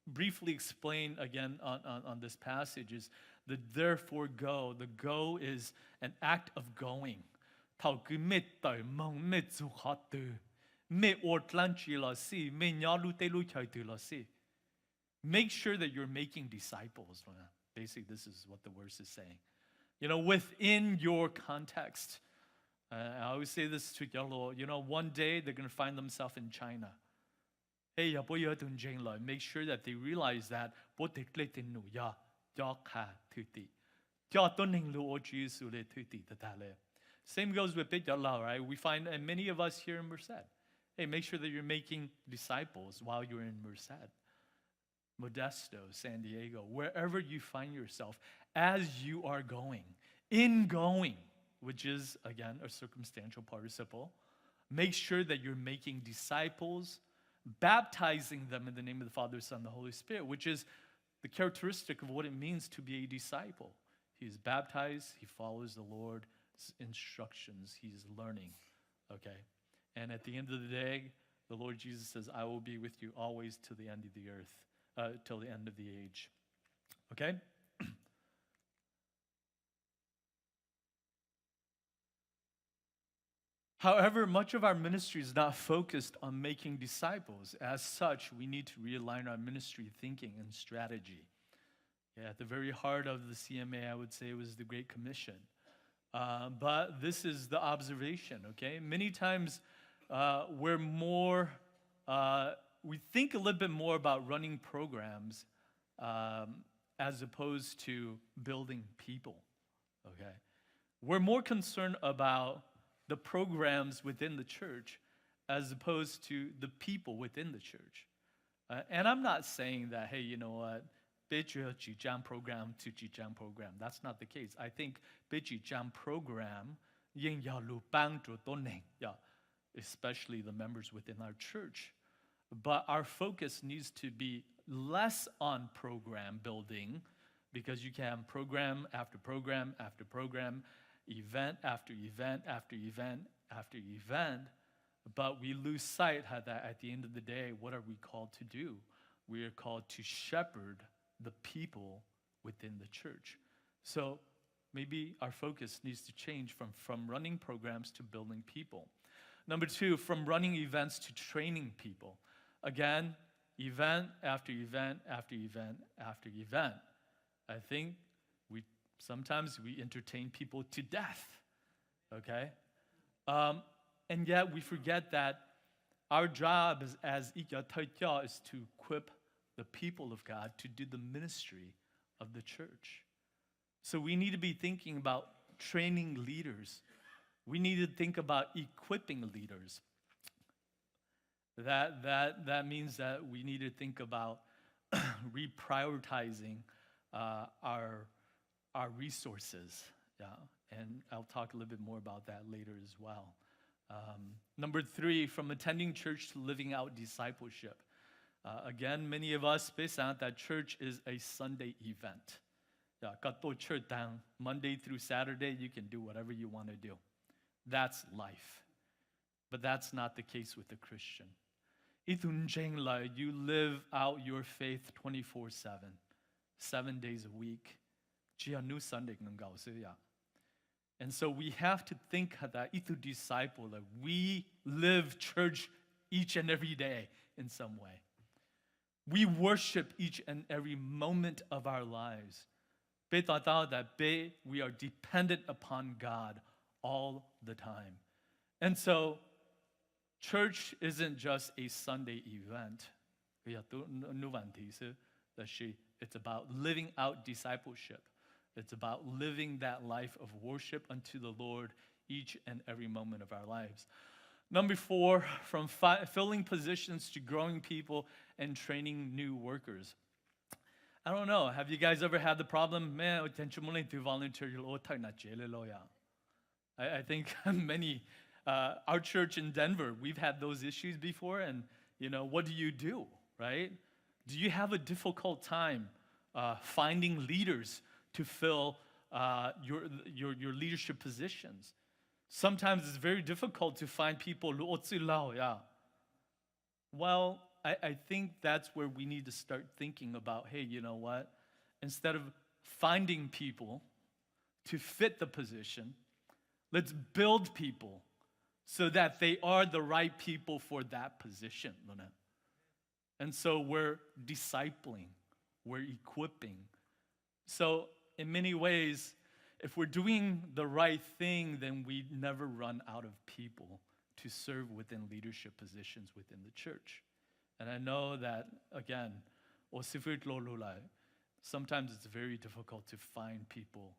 briefly explain again on this passage is the therefore go. The go is an act of going. Make sure that you're making disciples. Basically, this is what the verse is saying. Within your context. I always say this to Yellow. One day they're going to find themselves in China. Make sure that they realize that same goes with Beit Yallah, right? We find, and many of us here in Merced, hey, make sure that you're making disciples while you're in Merced, Modesto, San Diego, wherever you find yourself, as you are going, which is, again, a circumstantial participle. Make sure that you're making disciples, baptizing them in the name of the Father, Son, and the Holy Spirit, which is the characteristic of what it means to be a disciple. He is baptized, he follows the Lord's instructions, he's learning, okay? And at the end of the day, the Lord Jesus says, I will be with you always till the end of the earth, till the end of the age, okay? However, much of our ministry is not focused on making disciples. As such, we need to realign our ministry thinking and strategy. At the very heart of the CMA, I would say, was the Great Commission. But this is the observation, okay? Many times we think a little bit more about running programs as opposed to building people, okay? We're more concerned about the programs within the church as opposed to the people within the church. And I'm not saying that, hey, you know what, program to program. That's not the case. I think program 应要路帮助多能呀 especially the members within our church. But our focus needs to be less on program building because you can have program after program after program, event after event after event after event. But we lose sight that at the end of the day, what are we called to do? We are called to shepherd the people within the church. So maybe our focus needs to change from running programs to building people. Number 2, from running events to training people. Again, event after event after event after event. I think sometimes we entertain people to death, okay? And yet we forget that our job as Ikya is to equip the people of God to do the ministry of the church. So we need to be thinking about training leaders. We need to think about equipping leaders. That means that we need to think about reprioritizing our resources. Yeah, and I'll talk a little bit more about that later as well. Number 3, from attending church to living out discipleship. Again, many of us base on that church is a Sunday event. Yeah, church down Monday through Saturday, you can do whatever you want to do. That's life. But that's not the case with the Christian. You live out your faith 24/7, 7 days a week. And so we have to think that itu disciple, that we live church each and every day in some way. We worship each and every moment of our lives. We are dependent upon God all the time. And so church isn't just a Sunday event. It's about living out discipleship. It's about living that life of worship unto the Lord each and every moment of our lives. Number 4, from filling positions to growing people and training new workers. I don't know, have you guys ever had the problem, man, to volunteer? I think many, our church in Denver, we've had those issues before, and what do, right? Do you have a difficult time finding leaders to fill your leadership positions? Sometimes it's very difficult to find people. Well, I think that's where we need to start thinking about, hey, you know what? Instead of finding people to fit the position, let's build people so that they are the right people for that position. And so we're discipling, we're equipping. So in many ways, if we're doing the right thing, then we never run out of people to serve within leadership positions within the church. And I know that, again, sometimes it's very difficult to find people.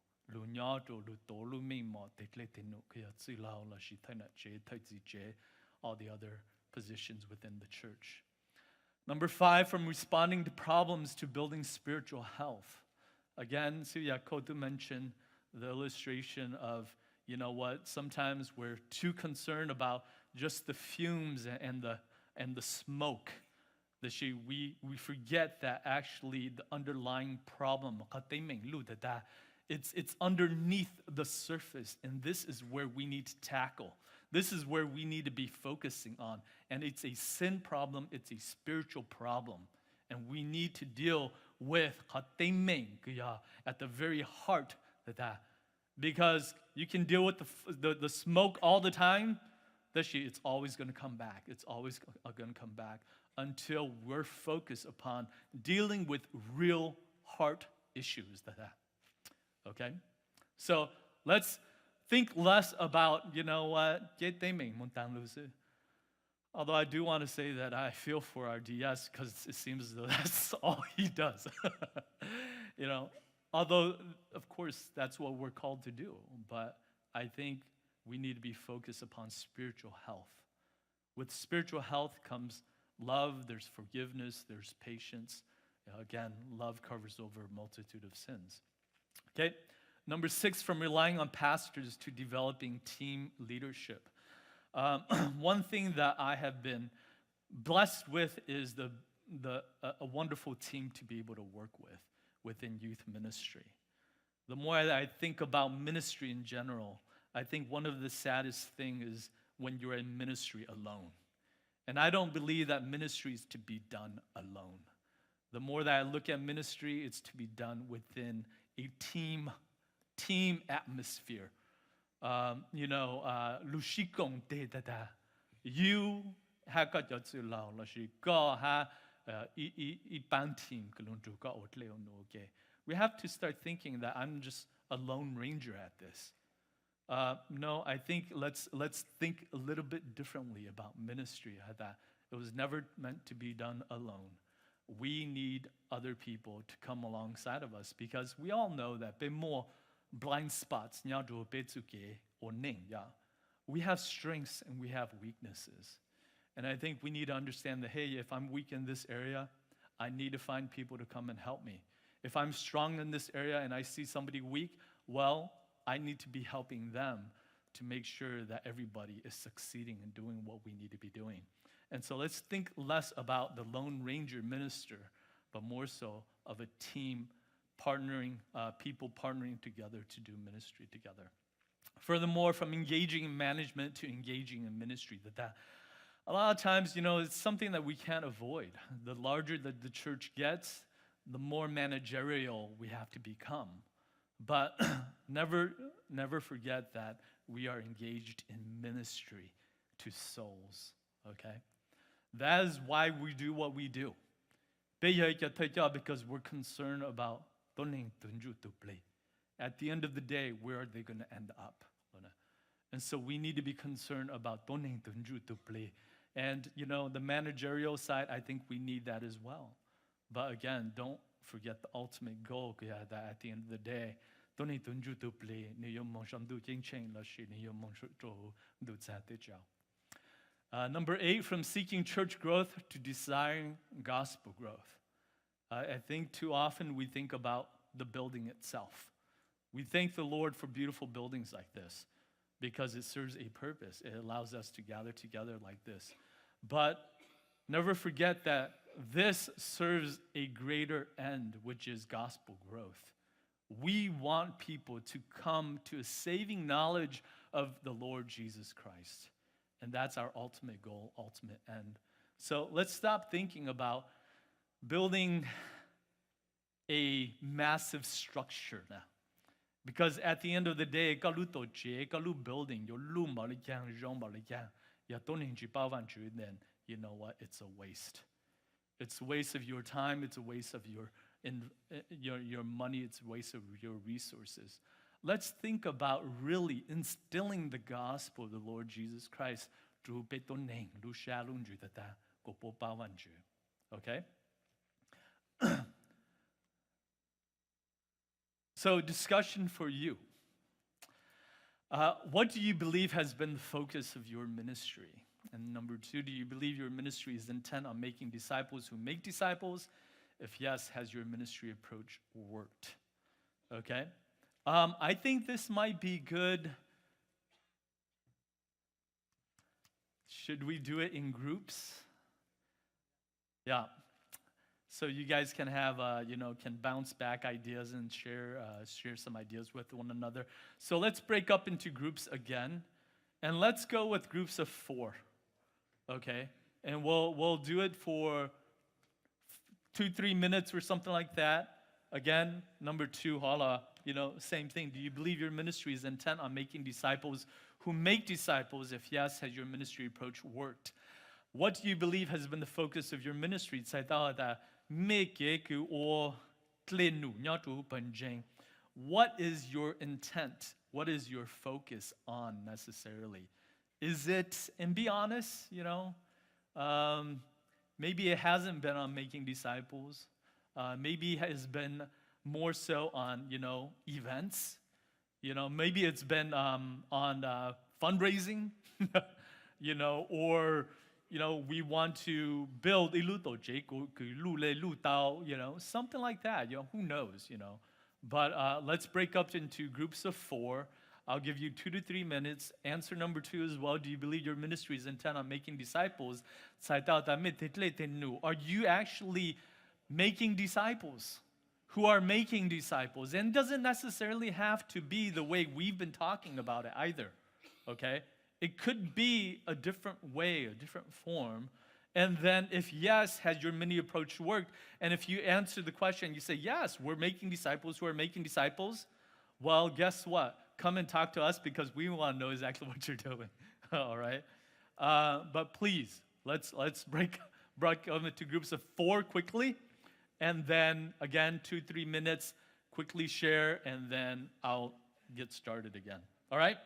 All the other positions within the church. Number 5, from responding to problems to building spiritual health. Again, Suya Kotu mentioned the illustration of, sometimes we're too concerned about just the fumes and the smoke. We forget that actually the underlying problem, it's underneath the surface, and this is where we need to tackle. This is where we need to be focusing on. And it's a sin problem, it's a spiritual problem. And we need to deal with at the very heart of that. Because you can deal with the smoke all the time, it's always going to come back. It's always going to come back until we're focused upon dealing with real heart issues. Okay? So let's think less about, although I do want to say that I feel for our DS because it seems as though that's all he does. Although, of course, that's what we're called to do. But I think we need to be focused upon spiritual health. With spiritual health comes love, there's forgiveness, there's patience. Again, love covers over a multitude of sins. Okay? Number 6, from relying on pastors to developing team leadership. One thing that I have been blessed with is a wonderful team to be able to work with within youth ministry. The more I think about ministry in general, I think one of the saddest things is when you're in ministry alone. And I don't believe that ministry is to be done alone. The more that I look at ministry, it's to be done within a team atmosphere. Lu shi gong de da da. You ha ka jo zu lao la shi ga ha I ban team kulun du ga ot leo no ge. We have to start thinking that I'm just a lone ranger at this. No, I think let's think a little bit differently about ministry. That it was never meant to be done alone. We need other people to come alongside of us because we all know that be more blind spots. We have strengths and we have weaknesses. And I think we need to understand that, hey, if I'm weak in this area, I need to find people to come and help me. If I'm strong in this area and I see somebody weak, well, I need to be helping them to make sure that everybody is succeeding and doing what we need to be doing. And so let's think less about the Lone Ranger minister, but more so of a team partnering, people partnering together to do ministry together. Furthermore, from engaging in management to engaging in ministry, that a lot of times, it's something that we can't avoid. The larger that the church gets, the more managerial we have to become. But never forget that we are engaged in ministry to souls, okay? That is why we do what we do. Because we're concerned about at the end of the day, where are they going to end up? And so we need to be concerned about and the managerial side, I think we need that as well. But again, don't forget the ultimate goal that at the end of the day, number 8, from seeking church growth to desiring gospel growth. I think too often we think about the building itself. We thank the Lord for beautiful buildings like this because it serves a purpose. It allows us to gather together like this. But never forget that this serves a greater end, which is gospel growth. We want people to come to a saving knowledge of the Lord Jesus Christ. And that's our ultimate goal, ultimate end. So let's stop thinking about building a massive structure now. Because at the end of the day, building, then you know what? It's a waste. It's a waste of your time. It's a waste of your money. It's a waste of your resources. Let's think about really instilling the gospel of the Lord Jesus Christ. Okay? So, discussion for you. What do you believe has been the focus of your ministry? And number 2, do you believe your ministry is intent on making disciples who make disciples? If yes, has your ministry approach worked? Okay? I think this might be good. Should we do it in groups? Yeah. So you guys can have, can bounce back ideas and share some ideas with one another. So let's break up into groups again, and let's go with groups of 4, okay? And we'll do it for 2-3 minutes or something like that. Again, number 2, same thing. Do you believe your ministry is intent on making disciples who make disciples? If yes, has your ministry approach worked? What do you believe has been the focus of your ministry? What is your intent? What is your focus on necessarily? Is it, and be honest, maybe it hasn't been on making disciples. Maybe it has been more so on, events. Maybe it's been on fundraising, or we want to build something like that, who knows, But let's break up into groups of 4. I'll give you 2 to 3 minutes. Answer number 2 as well. Do you believe your ministry is intent on making disciples? Are you actually making disciples? Who are making disciples? And it doesn't necessarily have to be the way we've been talking about it either. Okay? It could be a different way, a different form. And then if yes, has your mini approach worked? And if you answer the question, you say, yes, we're making disciples who are making disciples. Well, guess what? Come and talk to us because we want to know exactly what you're doing. All right? But please, let's break up into groups of 4 quickly. And then again, 2-3 minutes, quickly share, and then I'll get started again. All right?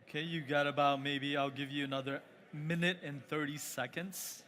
Okay, you got about maybe I'll give you another minute and 30 seconds.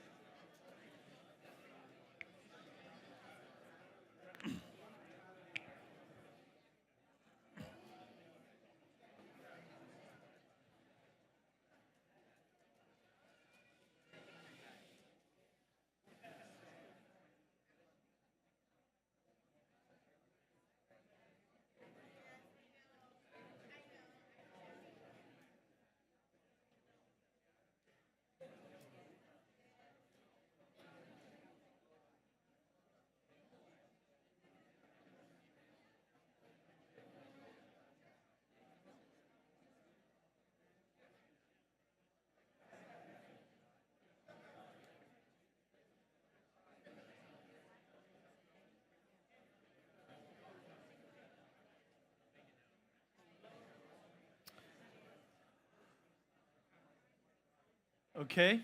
Okay,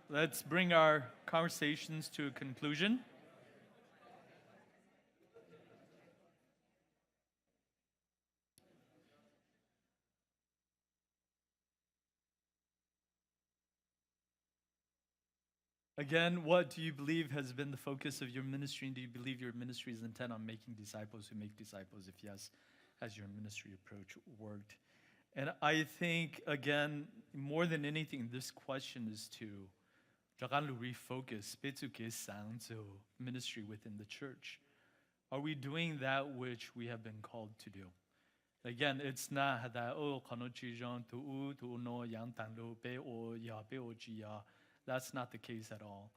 let's bring our conversations to a conclusion. Again, what do you believe has been the focus of your ministry? And do you believe your ministry is intent on making disciples who make disciples? If yes, has your ministry approach worked? And I think, again, more than anything, this question is to refocus ministry within the church. Are we doing that which we have been called to do? Again, it's not that, that's not the case at all.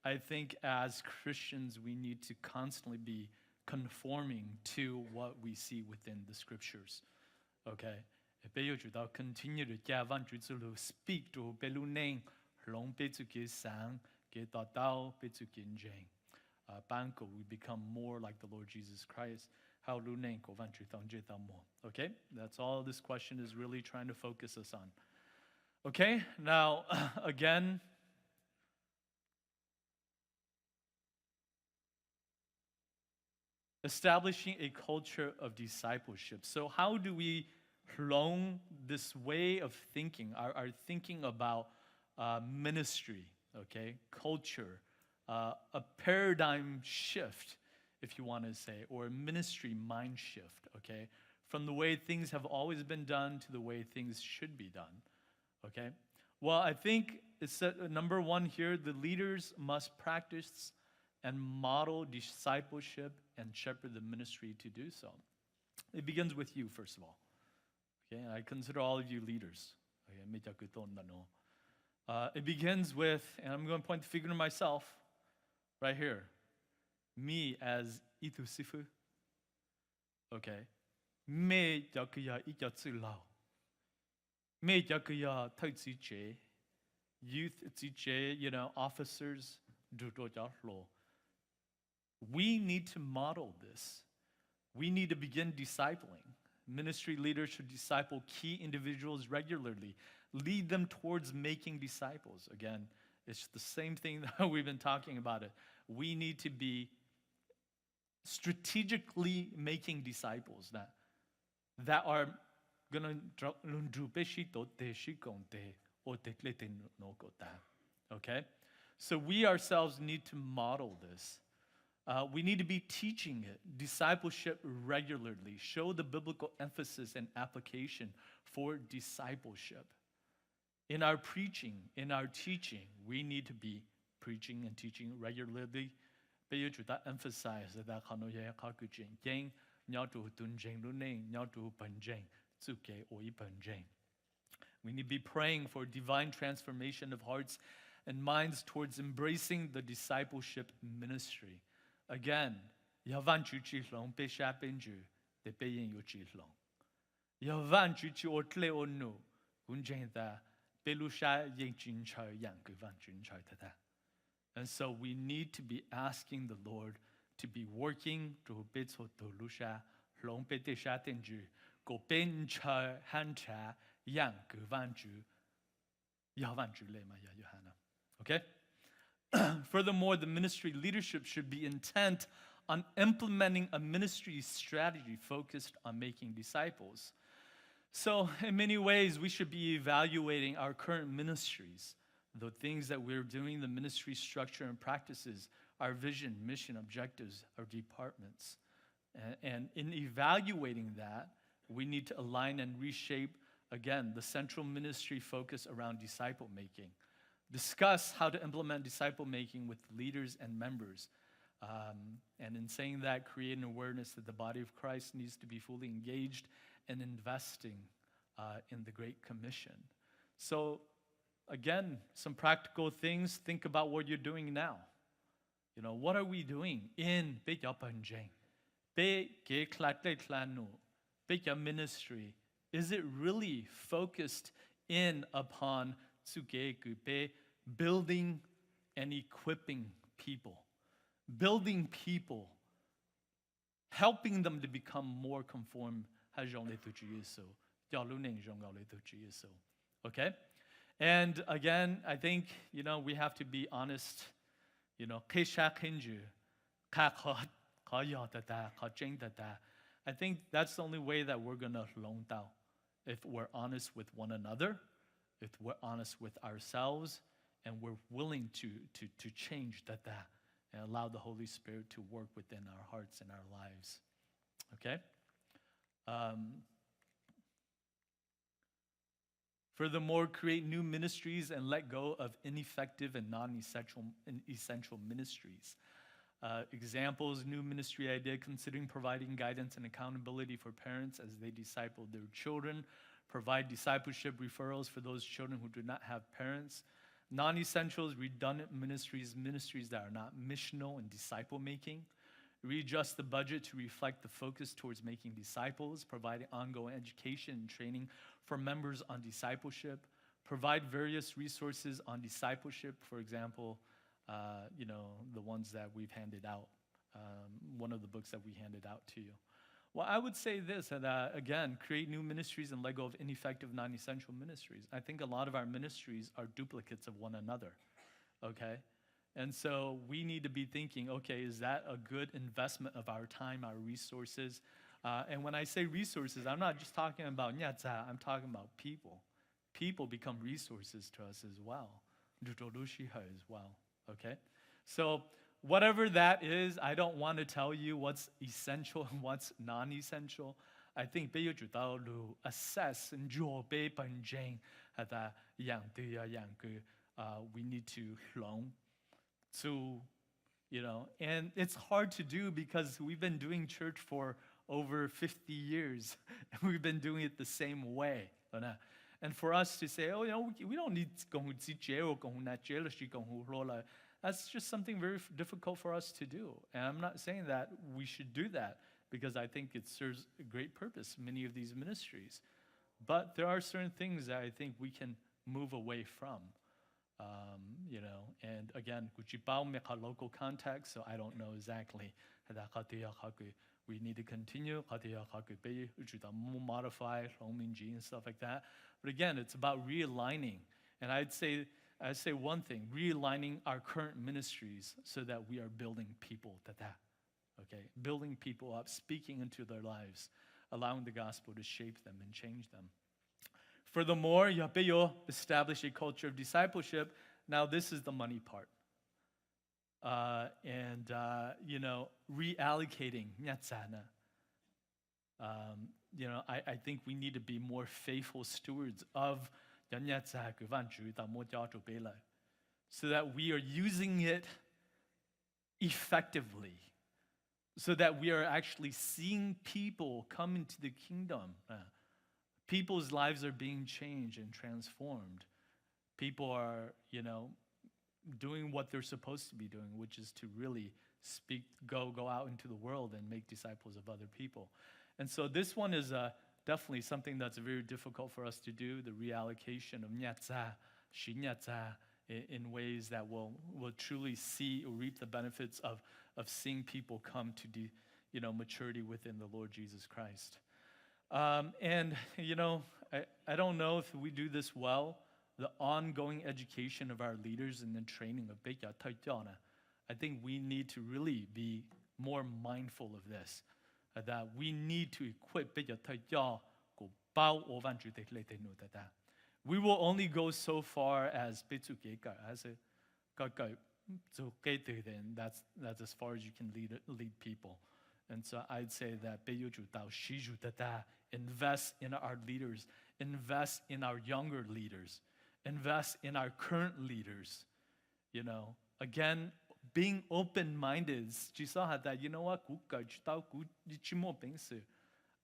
I think as Christians, we need to constantly be conforming to what we see within the scriptures. Okay? Continue to speak to Beluneng, Long Betuki Sang, Get Dao Betukin Jang. Banko, we become more like the Lord Jesus Christ. How Luneng Okay? That's all this question is really trying to focus us on. Okay? Now, again, establishing a culture of discipleship. So how do we learn this way of thinking, our thinking about ministry, okay, culture, a paradigm shift, if you want to say, or a ministry mind shift, okay, from the way things have always been done to the way things should be done, okay? Well, I think it's number one here, the leaders must practice and model discipleship and shepherd the ministry to do so. It begins with you, first of all. Okay, I consider all of you leaders. It begins with, and I'm going to point the finger to myself, right here. Me as Itu Sifu. Okay. Me jakuya ikatsu lao. Me jakuya taitsi youth tsi officers do lo. We need to model this. We need to begin discipling. Ministry leaders should disciple key individuals regularly, lead them towards making disciples. Again, it's the same thing that we've been talking about it. We need to be strategically making disciples that are going to okay? So we ourselves need to model this. We need to be teaching it, discipleship regularly. Show the biblical emphasis and application for discipleship. In our preaching, in our teaching, we need to be preaching and teaching regularly. Emphasize that we need to be praying for divine transformation of hearts and minds towards embracing the discipleship ministry. Again, Yavan Chuchi Long, Pesha Benju, the Payin Yuchi Long. Yavan Chuchi or Tle or no, Gunjenda, Belusha Yanchin Chai Yang, Van Chun Chai Tata. And so we need to be asking the Lord to be working to Betso to Lusha, Long Petesha Tenju, Go Ben Chai Hancha, Yang, Van Ju, Yavan Julema Yohana. Okay? Furthermore, the ministry leadership should be intent on implementing a ministry strategy focused on making disciples. So, in many ways, we should be evaluating our current ministries, the things that we're doing, the ministry structure and practices, our vision, mission, objectives, our departments. And in evaluating that, we need to align and reshape, again, the central ministry focus around disciple making. Discuss how to implement disciple making with leaders and members. And in saying that, create an awareness that the body of Christ needs to be fully engaged and investing in the Great Commission. So, again, some practical things. Think about what you're doing now. You know, what are we doing in ministry? Is it really focused in upon building and equipping people? Building people, helping them to become more conformed. Okay? And again, I think, we have to be honest. I think that's the only way that we're going to long dao. If we're honest with one another, if we're honest with ourselves, and we're willing to change that and allow the Holy Spirit to work within our hearts and our lives. Okay? Furthermore, create new ministries and let go of ineffective and non-essential ministries. Examples, new ministry idea, considering providing guidance and accountability for parents as they disciple their children. Provide discipleship referrals for those children who do not have parents. Non-essentials, redundant ministries that are not missional and disciple-making. Readjust the budget to reflect the focus towards making disciples. Providing ongoing education and training for members on discipleship. Provide various resources on discipleship, for example, the ones that we've handed out. One of the books that we handed out to you. Well, I would say this, that again, create new ministries and let go of ineffective, non-essential ministries. I think a lot of our ministries are duplicates of one another, okay? And so we need to be thinking, okay, is that a good investment of our time, our resources? And when I say resources, I'm not just talking about nyatsa, I'm talking about people. People become resources to us as well. As well, okay? So whatever that is, I don't want to tell you what's essential and what's non-essential. I think 俾要做到 assess and 做俾本正係的樣對樣嘅we need to learn to and it's hard to do because we've been doing church for over 50 years and we've been doing it the same way. And for us to say, we don't need that's just something very difficult for us to do. And I'm not saying that we should do that because I think it serves a great purpose, many of these ministries. But there are certain things that I think we can move away from. And again, local context, so I don't know exactly. We need to continue, modify, and stuff like that. But again, it's about realigning. And I'd say one thing, realigning our current ministries so that we are building people okay? Building people up, speaking into their lives, allowing the gospel to shape them and change them. Furthermore, establish a culture of discipleship. Now, this is the money part. Reallocating. I think we need to be more faithful stewards of so that we are using it effectively, so that we are actually seeing people come into the kingdom. People's lives are being changed and transformed. People are, doing what they're supposed to be doing, which is to really go out into the world and make disciples of other people. And so this one is definitely something that's very difficult for us to do, the reallocation of shinyatsa, in ways that will truly see or reap the benefits of seeing people come to maturity within the Lord Jesus Christ. I don't know if we do this well, the ongoing education of our leaders and the training of Beikya Taitjana. I think we need to really be more mindful of this, that we need to equip Beikya Taitja We will only go so far as that's as far as you can lead people. And so I'd say that invest in our leaders, invest in our younger leaders, invest in our current leaders. Again, being open-minded.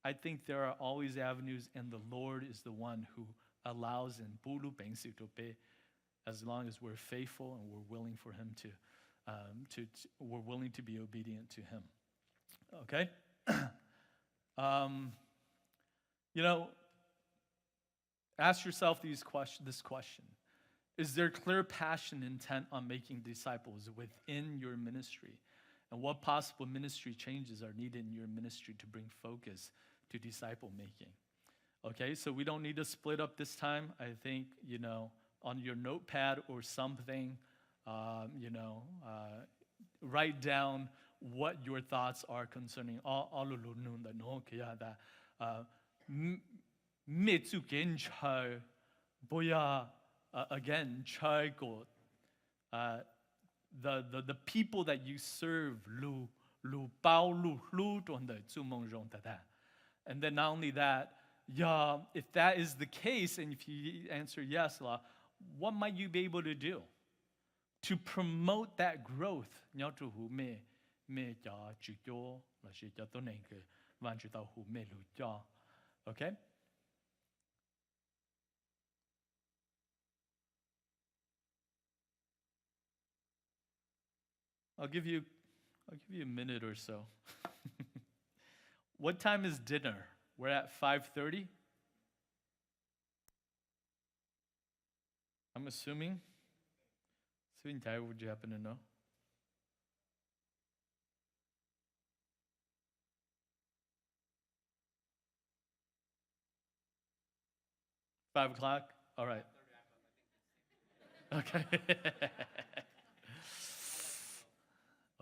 I think there are always avenues, and the Lord is the one who allows and as long as we're faithful and we're willing for Him we're willing to be obedient to Him. Okay? Ask yourself this question. Is there clear passion, intent on making disciples within your ministry? And what possible ministry changes are needed in your ministry to bring focus to disciple making? Okay, so we don't need to split up this time. I think, on your notepad or something, write down what your thoughts are concerning again, the people that you serve, and then not only that, if that is the case, and if you answer yes, what might you be able to do to promote that growth? Okay? I'll give you a minute or so. What time is dinner? We're at 5:30. I'm assuming. Would you happen to know? 5 o'clock? All right. Okay.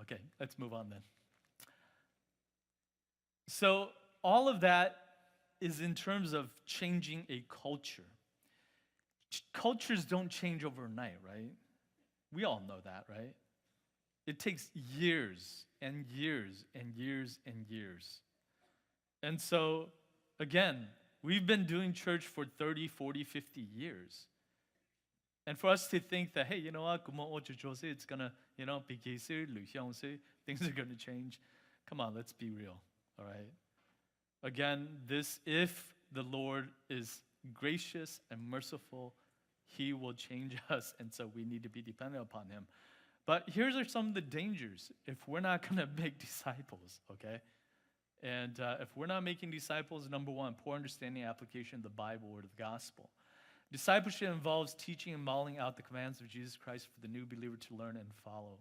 Okay, let's move on then. So all of that is in terms of changing a culture. Cultures don't change overnight, right? We all know that, right? It takes years and years and years and years. And so, again, we've been doing church for 30, 40, 50 years. And for us to think that, hey, you know what, it's going to, things are going to change. Come on, let's be real, all right? Again, if the Lord is gracious and merciful, He will change us, and so we need to be dependent upon Him. But here's some of the dangers if we're not going to make disciples, okay? And if we're not making disciples, number one, poor understanding and application of the Bible or the gospel. Discipleship involves teaching and modeling out the commands of Jesus Christ for the new believer to learn and follow.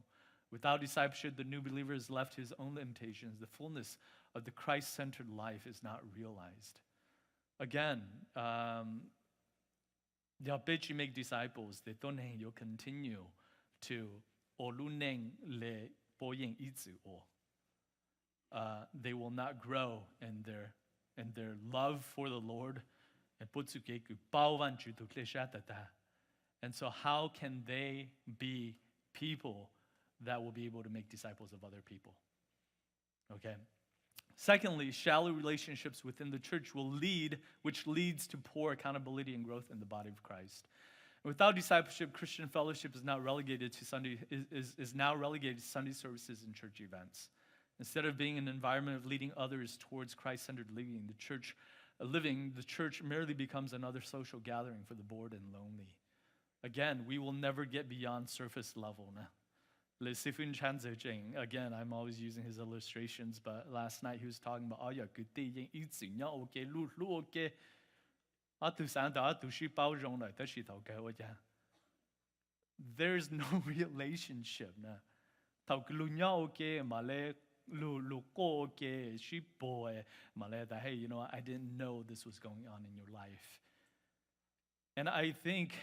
Without discipleship, the new believer is left to his own limitations. The fullness of the Christ-centered life is not realized. Again, you make disciples, you'll continue to they will not grow in their love for the Lord. And so how can they be people that will be able to make disciples of other people? Okay. Secondly, shallow relationships within the church which leads to poor accountability and growth in the body of Christ. Without discipleship, Christian fellowship is now relegated to Sunday services and church events. Instead of being an environment of leading others towards Christ-centered living, the church merely becomes another social gathering for the bored and lonely. Again, we will never get beyond surface level. Again, I'm always using his illustrations, but last night he was talking about, there's no relationship. Hey, you know what? I didn't know this was going on in your life. And I think,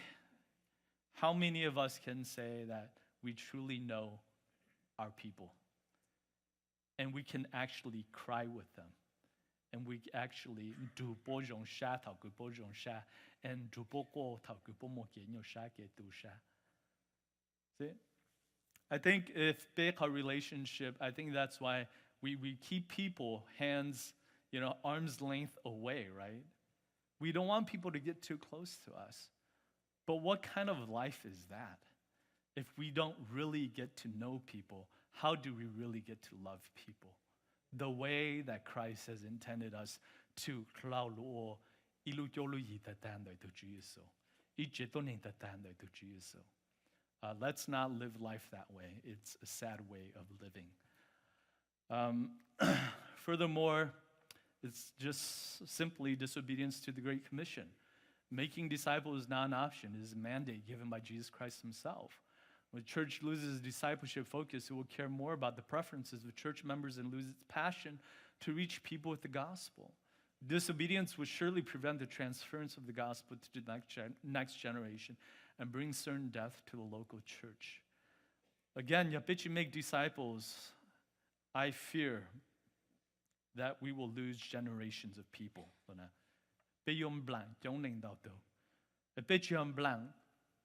how many of us can say that we truly know our people? And we can actually cry with them. And we actually do bo zhong sha tao gu bo zhong sha and do bo guo tao gu bo mo ge sha ge du sha. See? I think if big our relationship, I think that's why we keep people hands, arm's length away, right? We don't want people to get too close to us. But what kind of life is that? If we don't really get to know people, how do we really get to love people? The way that Christ has intended us to. Let's not live life that way. It's a sad way of living. Furthermore, it's just simply disobedience to the Great Commission. Making disciples is not an option. It is a mandate given by Jesus Christ himself. When the church loses discipleship focus, it will care more about the preferences of church members and lose its passion to reach people with the gospel. Disobedience would surely prevent the transference of the gospel to the next generation and bring certain death to the local church. Again, yapichi make disciples, I fear that we will lose generations of people.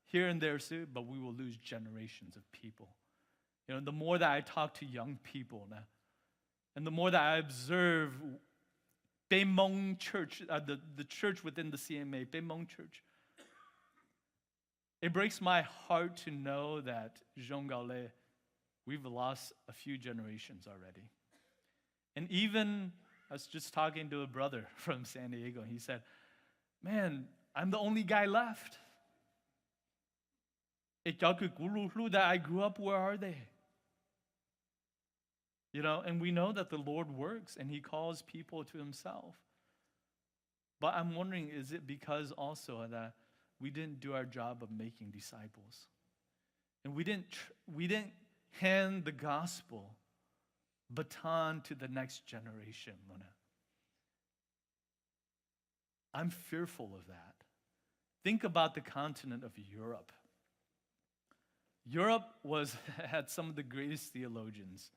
Here and there, but we will lose generations of people. The more that I talk to young people now, and the more that I observe Beimong Church, the church within the CMA, Beimong Church, it breaks my heart to know that Zhonggale, we've lost a few generations already. And even, I was just talking to a brother from San Diego, he said, man, I'm the only guy left. That I grew up, where are they? And we know that the Lord works and he calls people to himself. But I'm wondering, is it because also that we didn't do our job of making disciples? And we didn't hand the gospel baton to the next generation, Luna. I'm fearful of that. Think about the continent of Europe. Europe had some of the greatest theologians.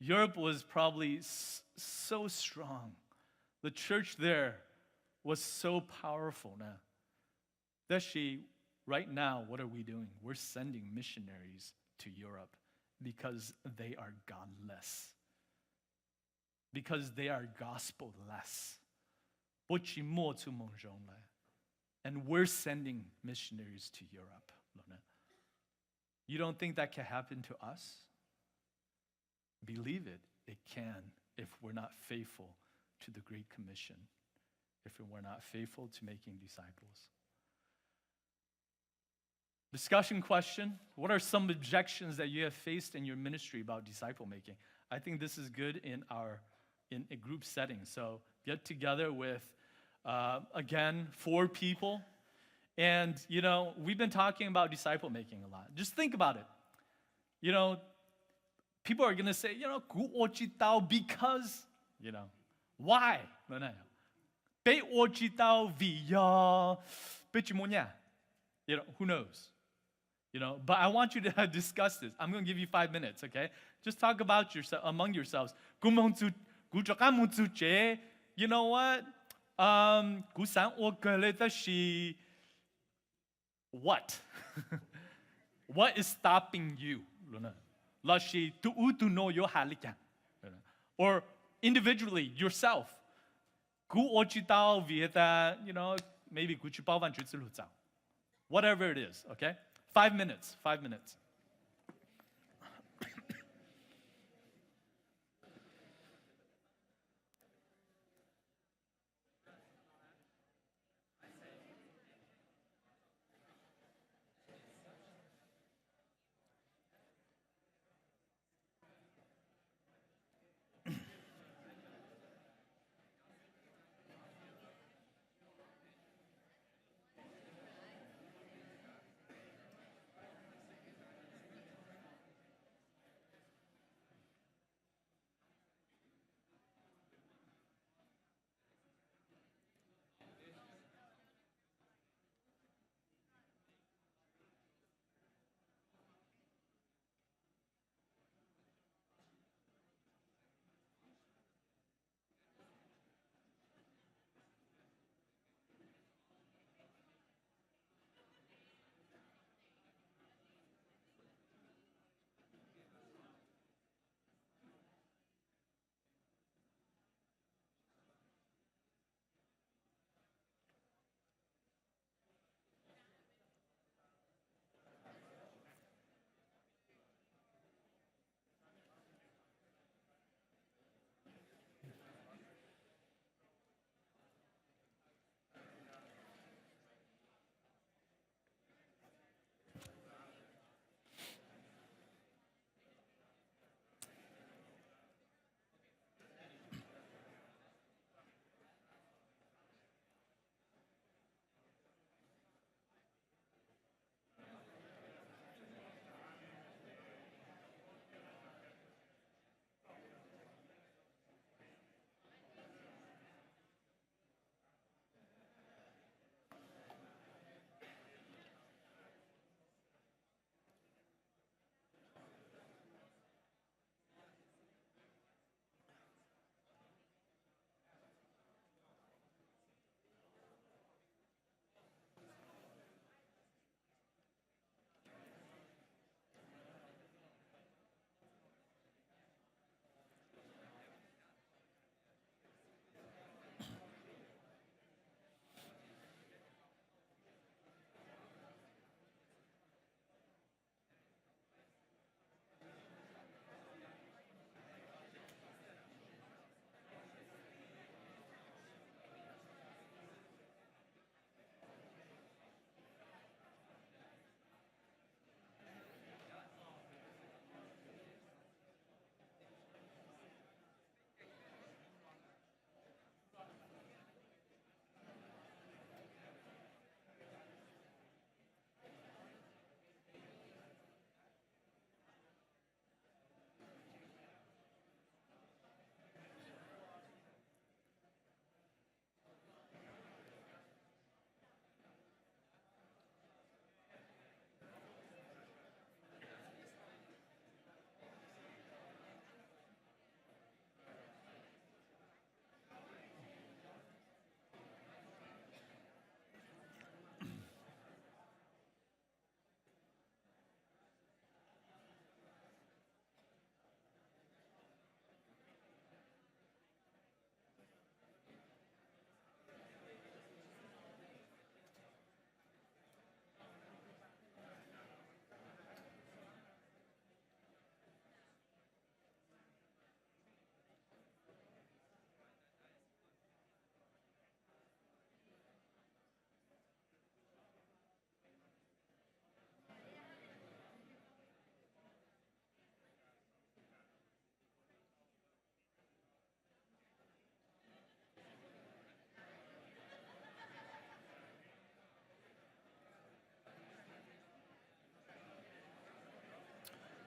Europe was probably so strong. The church there was so powerful now. Right now, what are we doing? We're sending missionaries to Europe because they are godless. Because they are gospel-less. And we're sending missionaries to Europe. You don't think that can happen to us? Believe it, it can if we're not faithful to the Great Commission, if we're not faithful to making disciples. Discussion question: what are some objections that you have faced in your ministry about disciple making? I think this is good in a group setting. So get together with, again, 4 people. And, we've been talking about disciple making a lot. Just think about it. People are going to say, because, why? Who knows? But I want you to discuss this. I'm going to give you 5 minutes, okay? Just talk about yourself among yourselves. You know what? What? What is stopping you? Or individually, yourself. Maybe whatever it is, okay? 5 minutes, 5 minutes.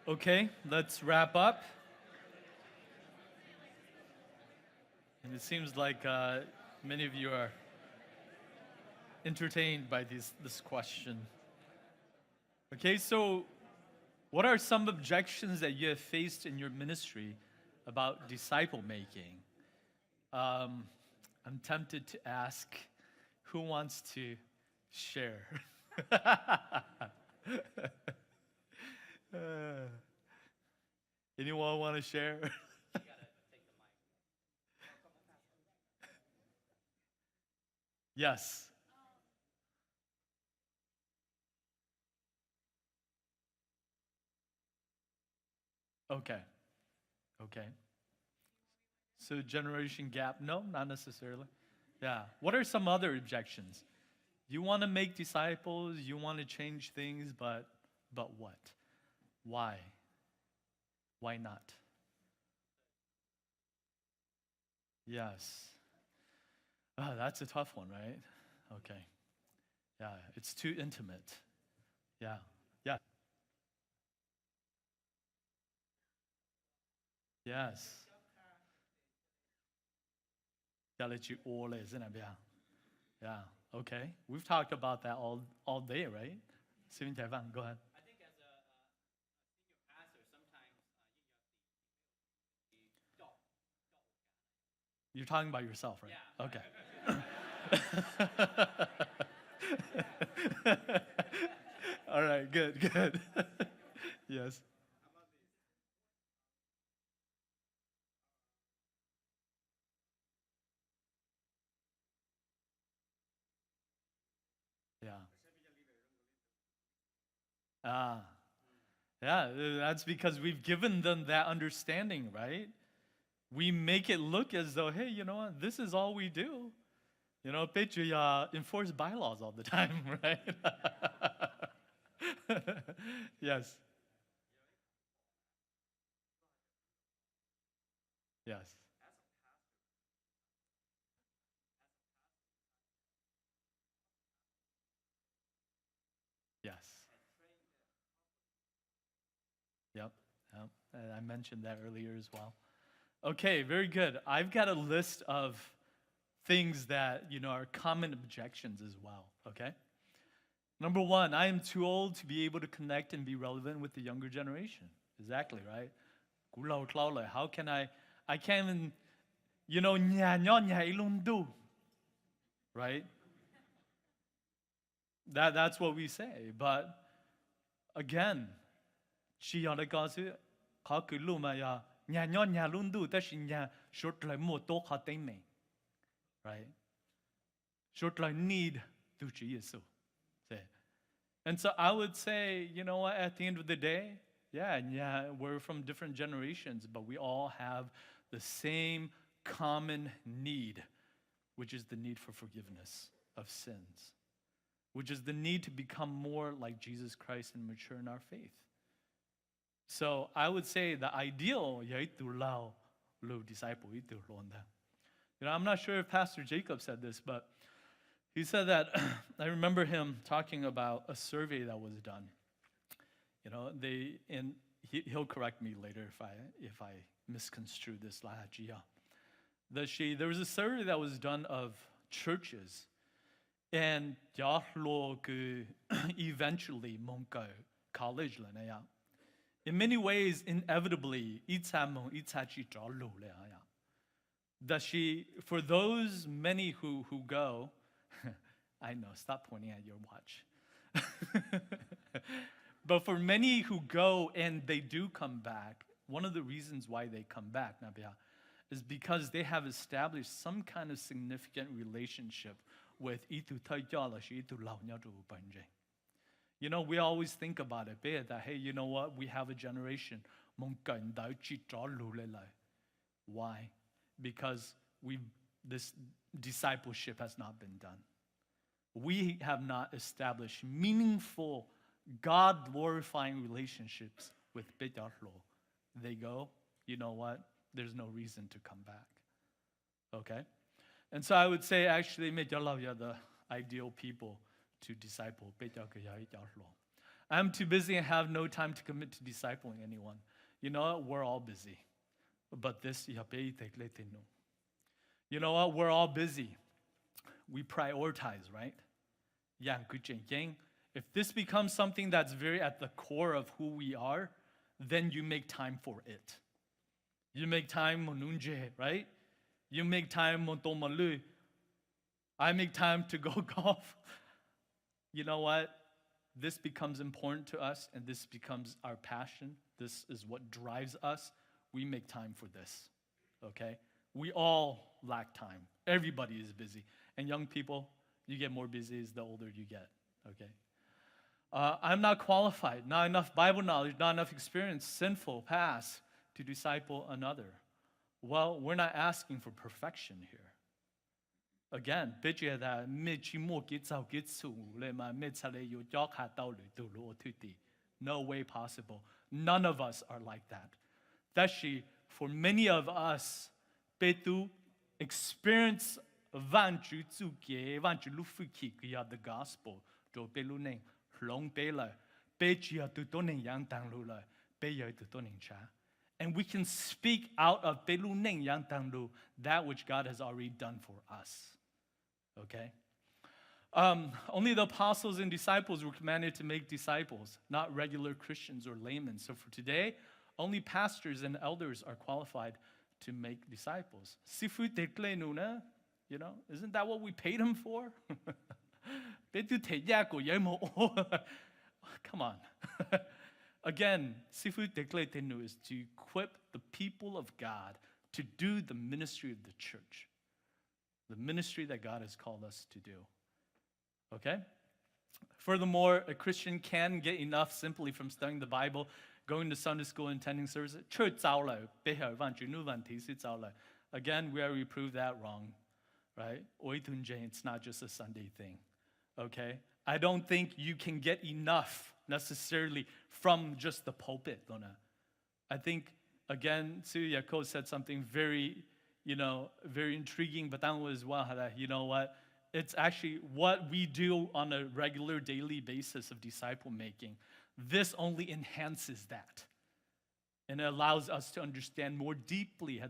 Okay, let's wrap up. And it seems like many of you are entertained by this question. Okay, so what are some objections that you have faced in your ministry about disciple making? I'm tempted to ask, who wants to share? Anyone want to share? Yes. Okay. Okay. So generation gap? No, not necessarily. Yeah. What are some other objections? You want to make disciples, you want to change things, but what? Why? Why not? Yes. Oh, that's a tough one, right? Okay. Yeah, it's too intimate. Yeah. Yeah. Yes. Yeah, let you all isn't it? Yeah. Yeah. Okay. We've talked about that all day, right? Steven Taiwan, go ahead. I think as a senior pastor, sometimes You're talking about yourself, right? Yeah. Okay. All right, good. Yes. Yeah. Ah. Yeah, that's because we've given them that understanding, right? We make it look as though, hey, you know what, this is all we do. You know, Petri enforce bylaws all the time, right? Yes. Yes. Yes. Yep. Yep. And I mentioned that earlier as well. Okay, very good. I've got a list of things that, are common objections as well, okay? Number one, I am too old to be able to connect and be relevant with the younger generation. Exactly, right? How can I can't even, right? That's what we say. But again, right? Short like need to Jesus. And so I would say, you know what, at the end of the day, yeah, we're from different generations, but we all have the same common need, which is the need for forgiveness of sins, which is the need to become more like Jesus Christ and mature in our faith. So I would say the ideal, disciple. I'm not sure if Pastor Jacob said this, but he said that I remember him talking about a survey that was done. He'll correct me later if I misconstrue this. There was a survey that was done of churches, and eventually college. In many ways, inevitably, for those many who go, I know, stop pointing at your watch. But for many who go and they do come back, one of the reasons why they come back, Nabia, is because they have established some kind of significant relationship with Itu Taiyalashi, Itu Launyadu Banje. We always think about it, that, hey, you know what? We have a generation. Why? Because this discipleship has not been done. We have not established meaningful, God-glorifying relationships with Betarlo. They go, you know what? There's no reason to come back. Okay? And so I would say, actually, the ideal people to disciple. I'm too busy and have no time to commit to discipling anyone. You know what? We're all busy. But this, you know what? We're all busy. We prioritize, right? If this becomes something that's very at the core of who we are, then you make time for it. You make time monunje, right? You make time montomalu. I make time to go golf. You know what? This becomes important to us, and this becomes our passion. This is what drives us. We make time for this, okay? We all lack time. Everybody is busy. And young people, you get more busy as the older you get, okay? I'm not qualified, not enough Bible knowledge, not enough experience, sinful, past, to disciple another. Well, we're not asking for perfection here. Again, no way possible. None of us are like that. Actually, for many of us, experience the gospel, and we can speak out of that which God has already done for us. Okay? Only the apostles and disciples were commanded to make disciples, not regular Christians or laymen. So for today, only pastors and elders are qualified to make disciples. You know, isn't that what we paid him for? Come on. Again, Sifu Dekletenu is to equip the people of God to do the ministry of the church, the ministry that God has called us to do. Okay? Furthermore, a Christian can get enough simply from studying the Bible, going to Sunday school, and attending services. Again, we already proved that wrong, right? It's not just a Sunday thing, okay? I don't think you can get enough necessarily from just the pulpit, Lona. I think, again, Suya Yako said something very, very intriguing, but that was well, that, you know what? It's actually what we do on a regular daily basis of disciple making. This only enhances that. And it allows us to understand more deeply.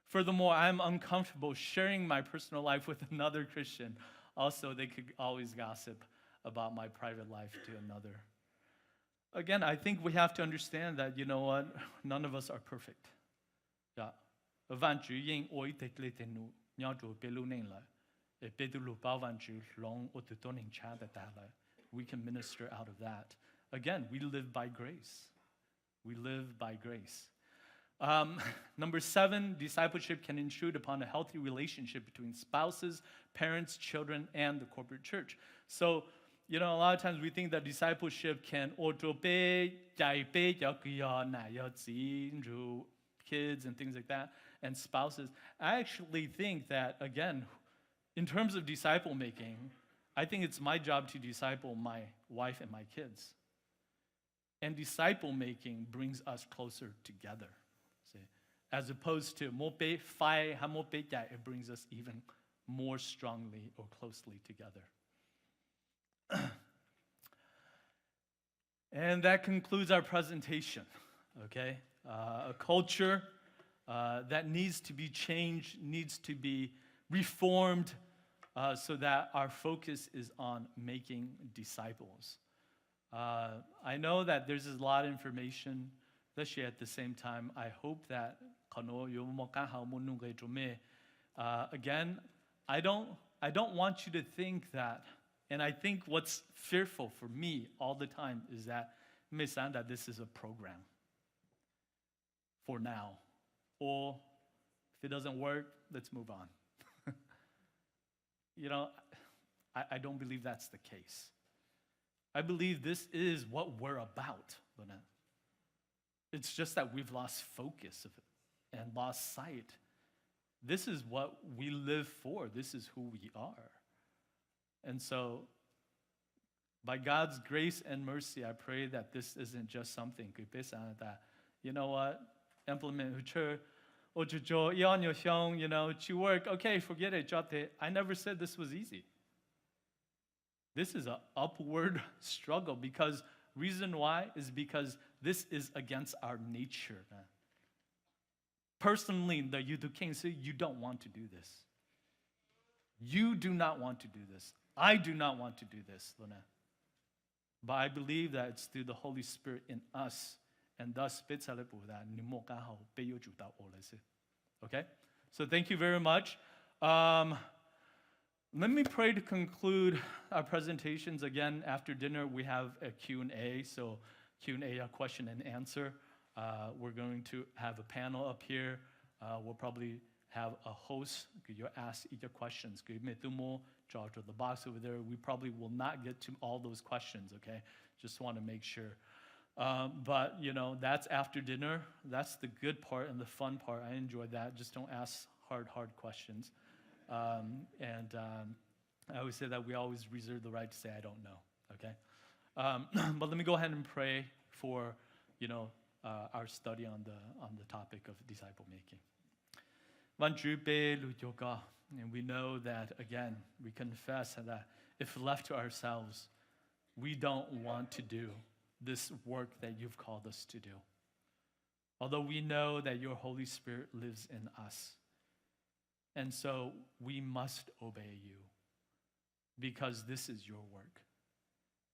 Furthermore, I'm uncomfortable sharing my personal life with another Christian. Also, they could always gossip about my private life to another. Again, I think we have to understand that, you know what? None of us are perfect. We can minister out of that. Again, we live by grace. We live by grace. Number 7, discipleship can intrude upon a healthy relationship between spouses, parents, children, and the corporate church. So, a lot of times we think that discipleship can kids and things like that, and spouses. I actually think that, again, in terms of disciple making, I think it's my job to disciple my wife and my kids. And disciple making brings us closer together. See? As opposed to it brings us even more strongly or closely together. And that concludes our presentation. Okay? A culture that needs to be changed, needs to be reformed, so that our focus is on making disciples. I know that there's a lot of information, especially at the same time. I hope that again, I don't want you to think that, and I think what's fearful for me all the time is that this is a program for now, or if it doesn't work, let's move on. I don't believe that's the case. I believe this is what we're about, Lynette. It's just that we've lost focus of it and lost sight. This is what we live for. This is who we are. And so, by God's grace and mercy, I pray that this isn't just something that, you know what, implement to work, okay, forget it, drop it. I never said this was easy. This is an upward struggle because reason why is because this is against our nature. Man. Personally, the Yudu King said, you don't want to do this. You do not want to do this. I do not want to do this, Luna. But I believe that it's through the Holy Spirit in us, and thus, okay? So thank you very much. Let me pray to conclude our presentations. Again, after dinner, we have a Q&A. So Q&A, a question and answer. We're going to have a panel up here. We'll probably have a host. You ask each questions. To the box over there. We probably will not get to all those questions, okay? Just want to make sure. But, that's after dinner. That's the good part and the fun part. I enjoy that. Just don't ask hard questions. I always say that we always reserve the right to say, I don't know, okay? But let me go ahead and pray for, our study on the topic of disciple making. And we know that, again, we confess that if left to ourselves, we don't want to do this work that you've called us to do. Although we know that your Holy Spirit lives in us. And so we must obey you because this is your work.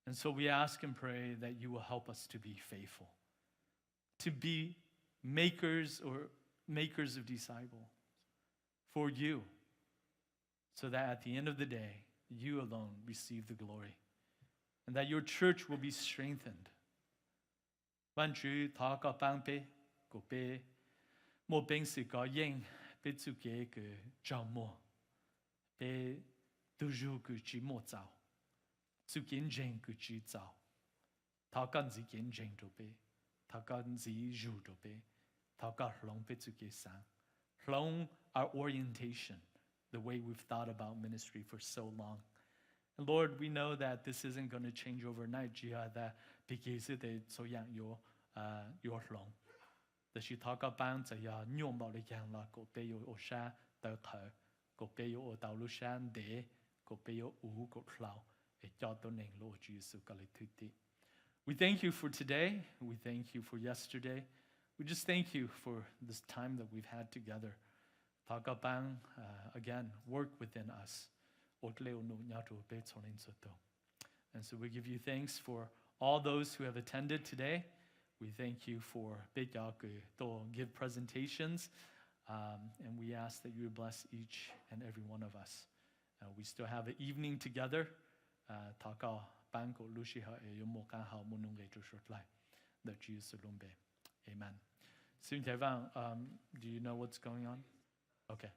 And so we ask and pray that you will help us to be faithful, to be makers of disciples for you, so that at the end of the day, you alone receive the glory, and that your church will be strengthened. Our orientation, the way we've thought about ministry for so long. And Lord, we know that this isn't going to change overnight. That because it so young your long. The she talk about ya nyom bao le yang la go be yo o sha da ka go be yo o da lu shan de go be yo u go lao e ja do ning lo Jesus ka le tuti. We thank you for today. We thank you for yesterday. We just thank you for this time that we've had together. Again, work within us. And so we give you thanks for all those who have attended today. We thank you for give presentations. And we ask that you would bless each and every one of us. We still have an evening together. Amen. Do you know what's going on? Okay.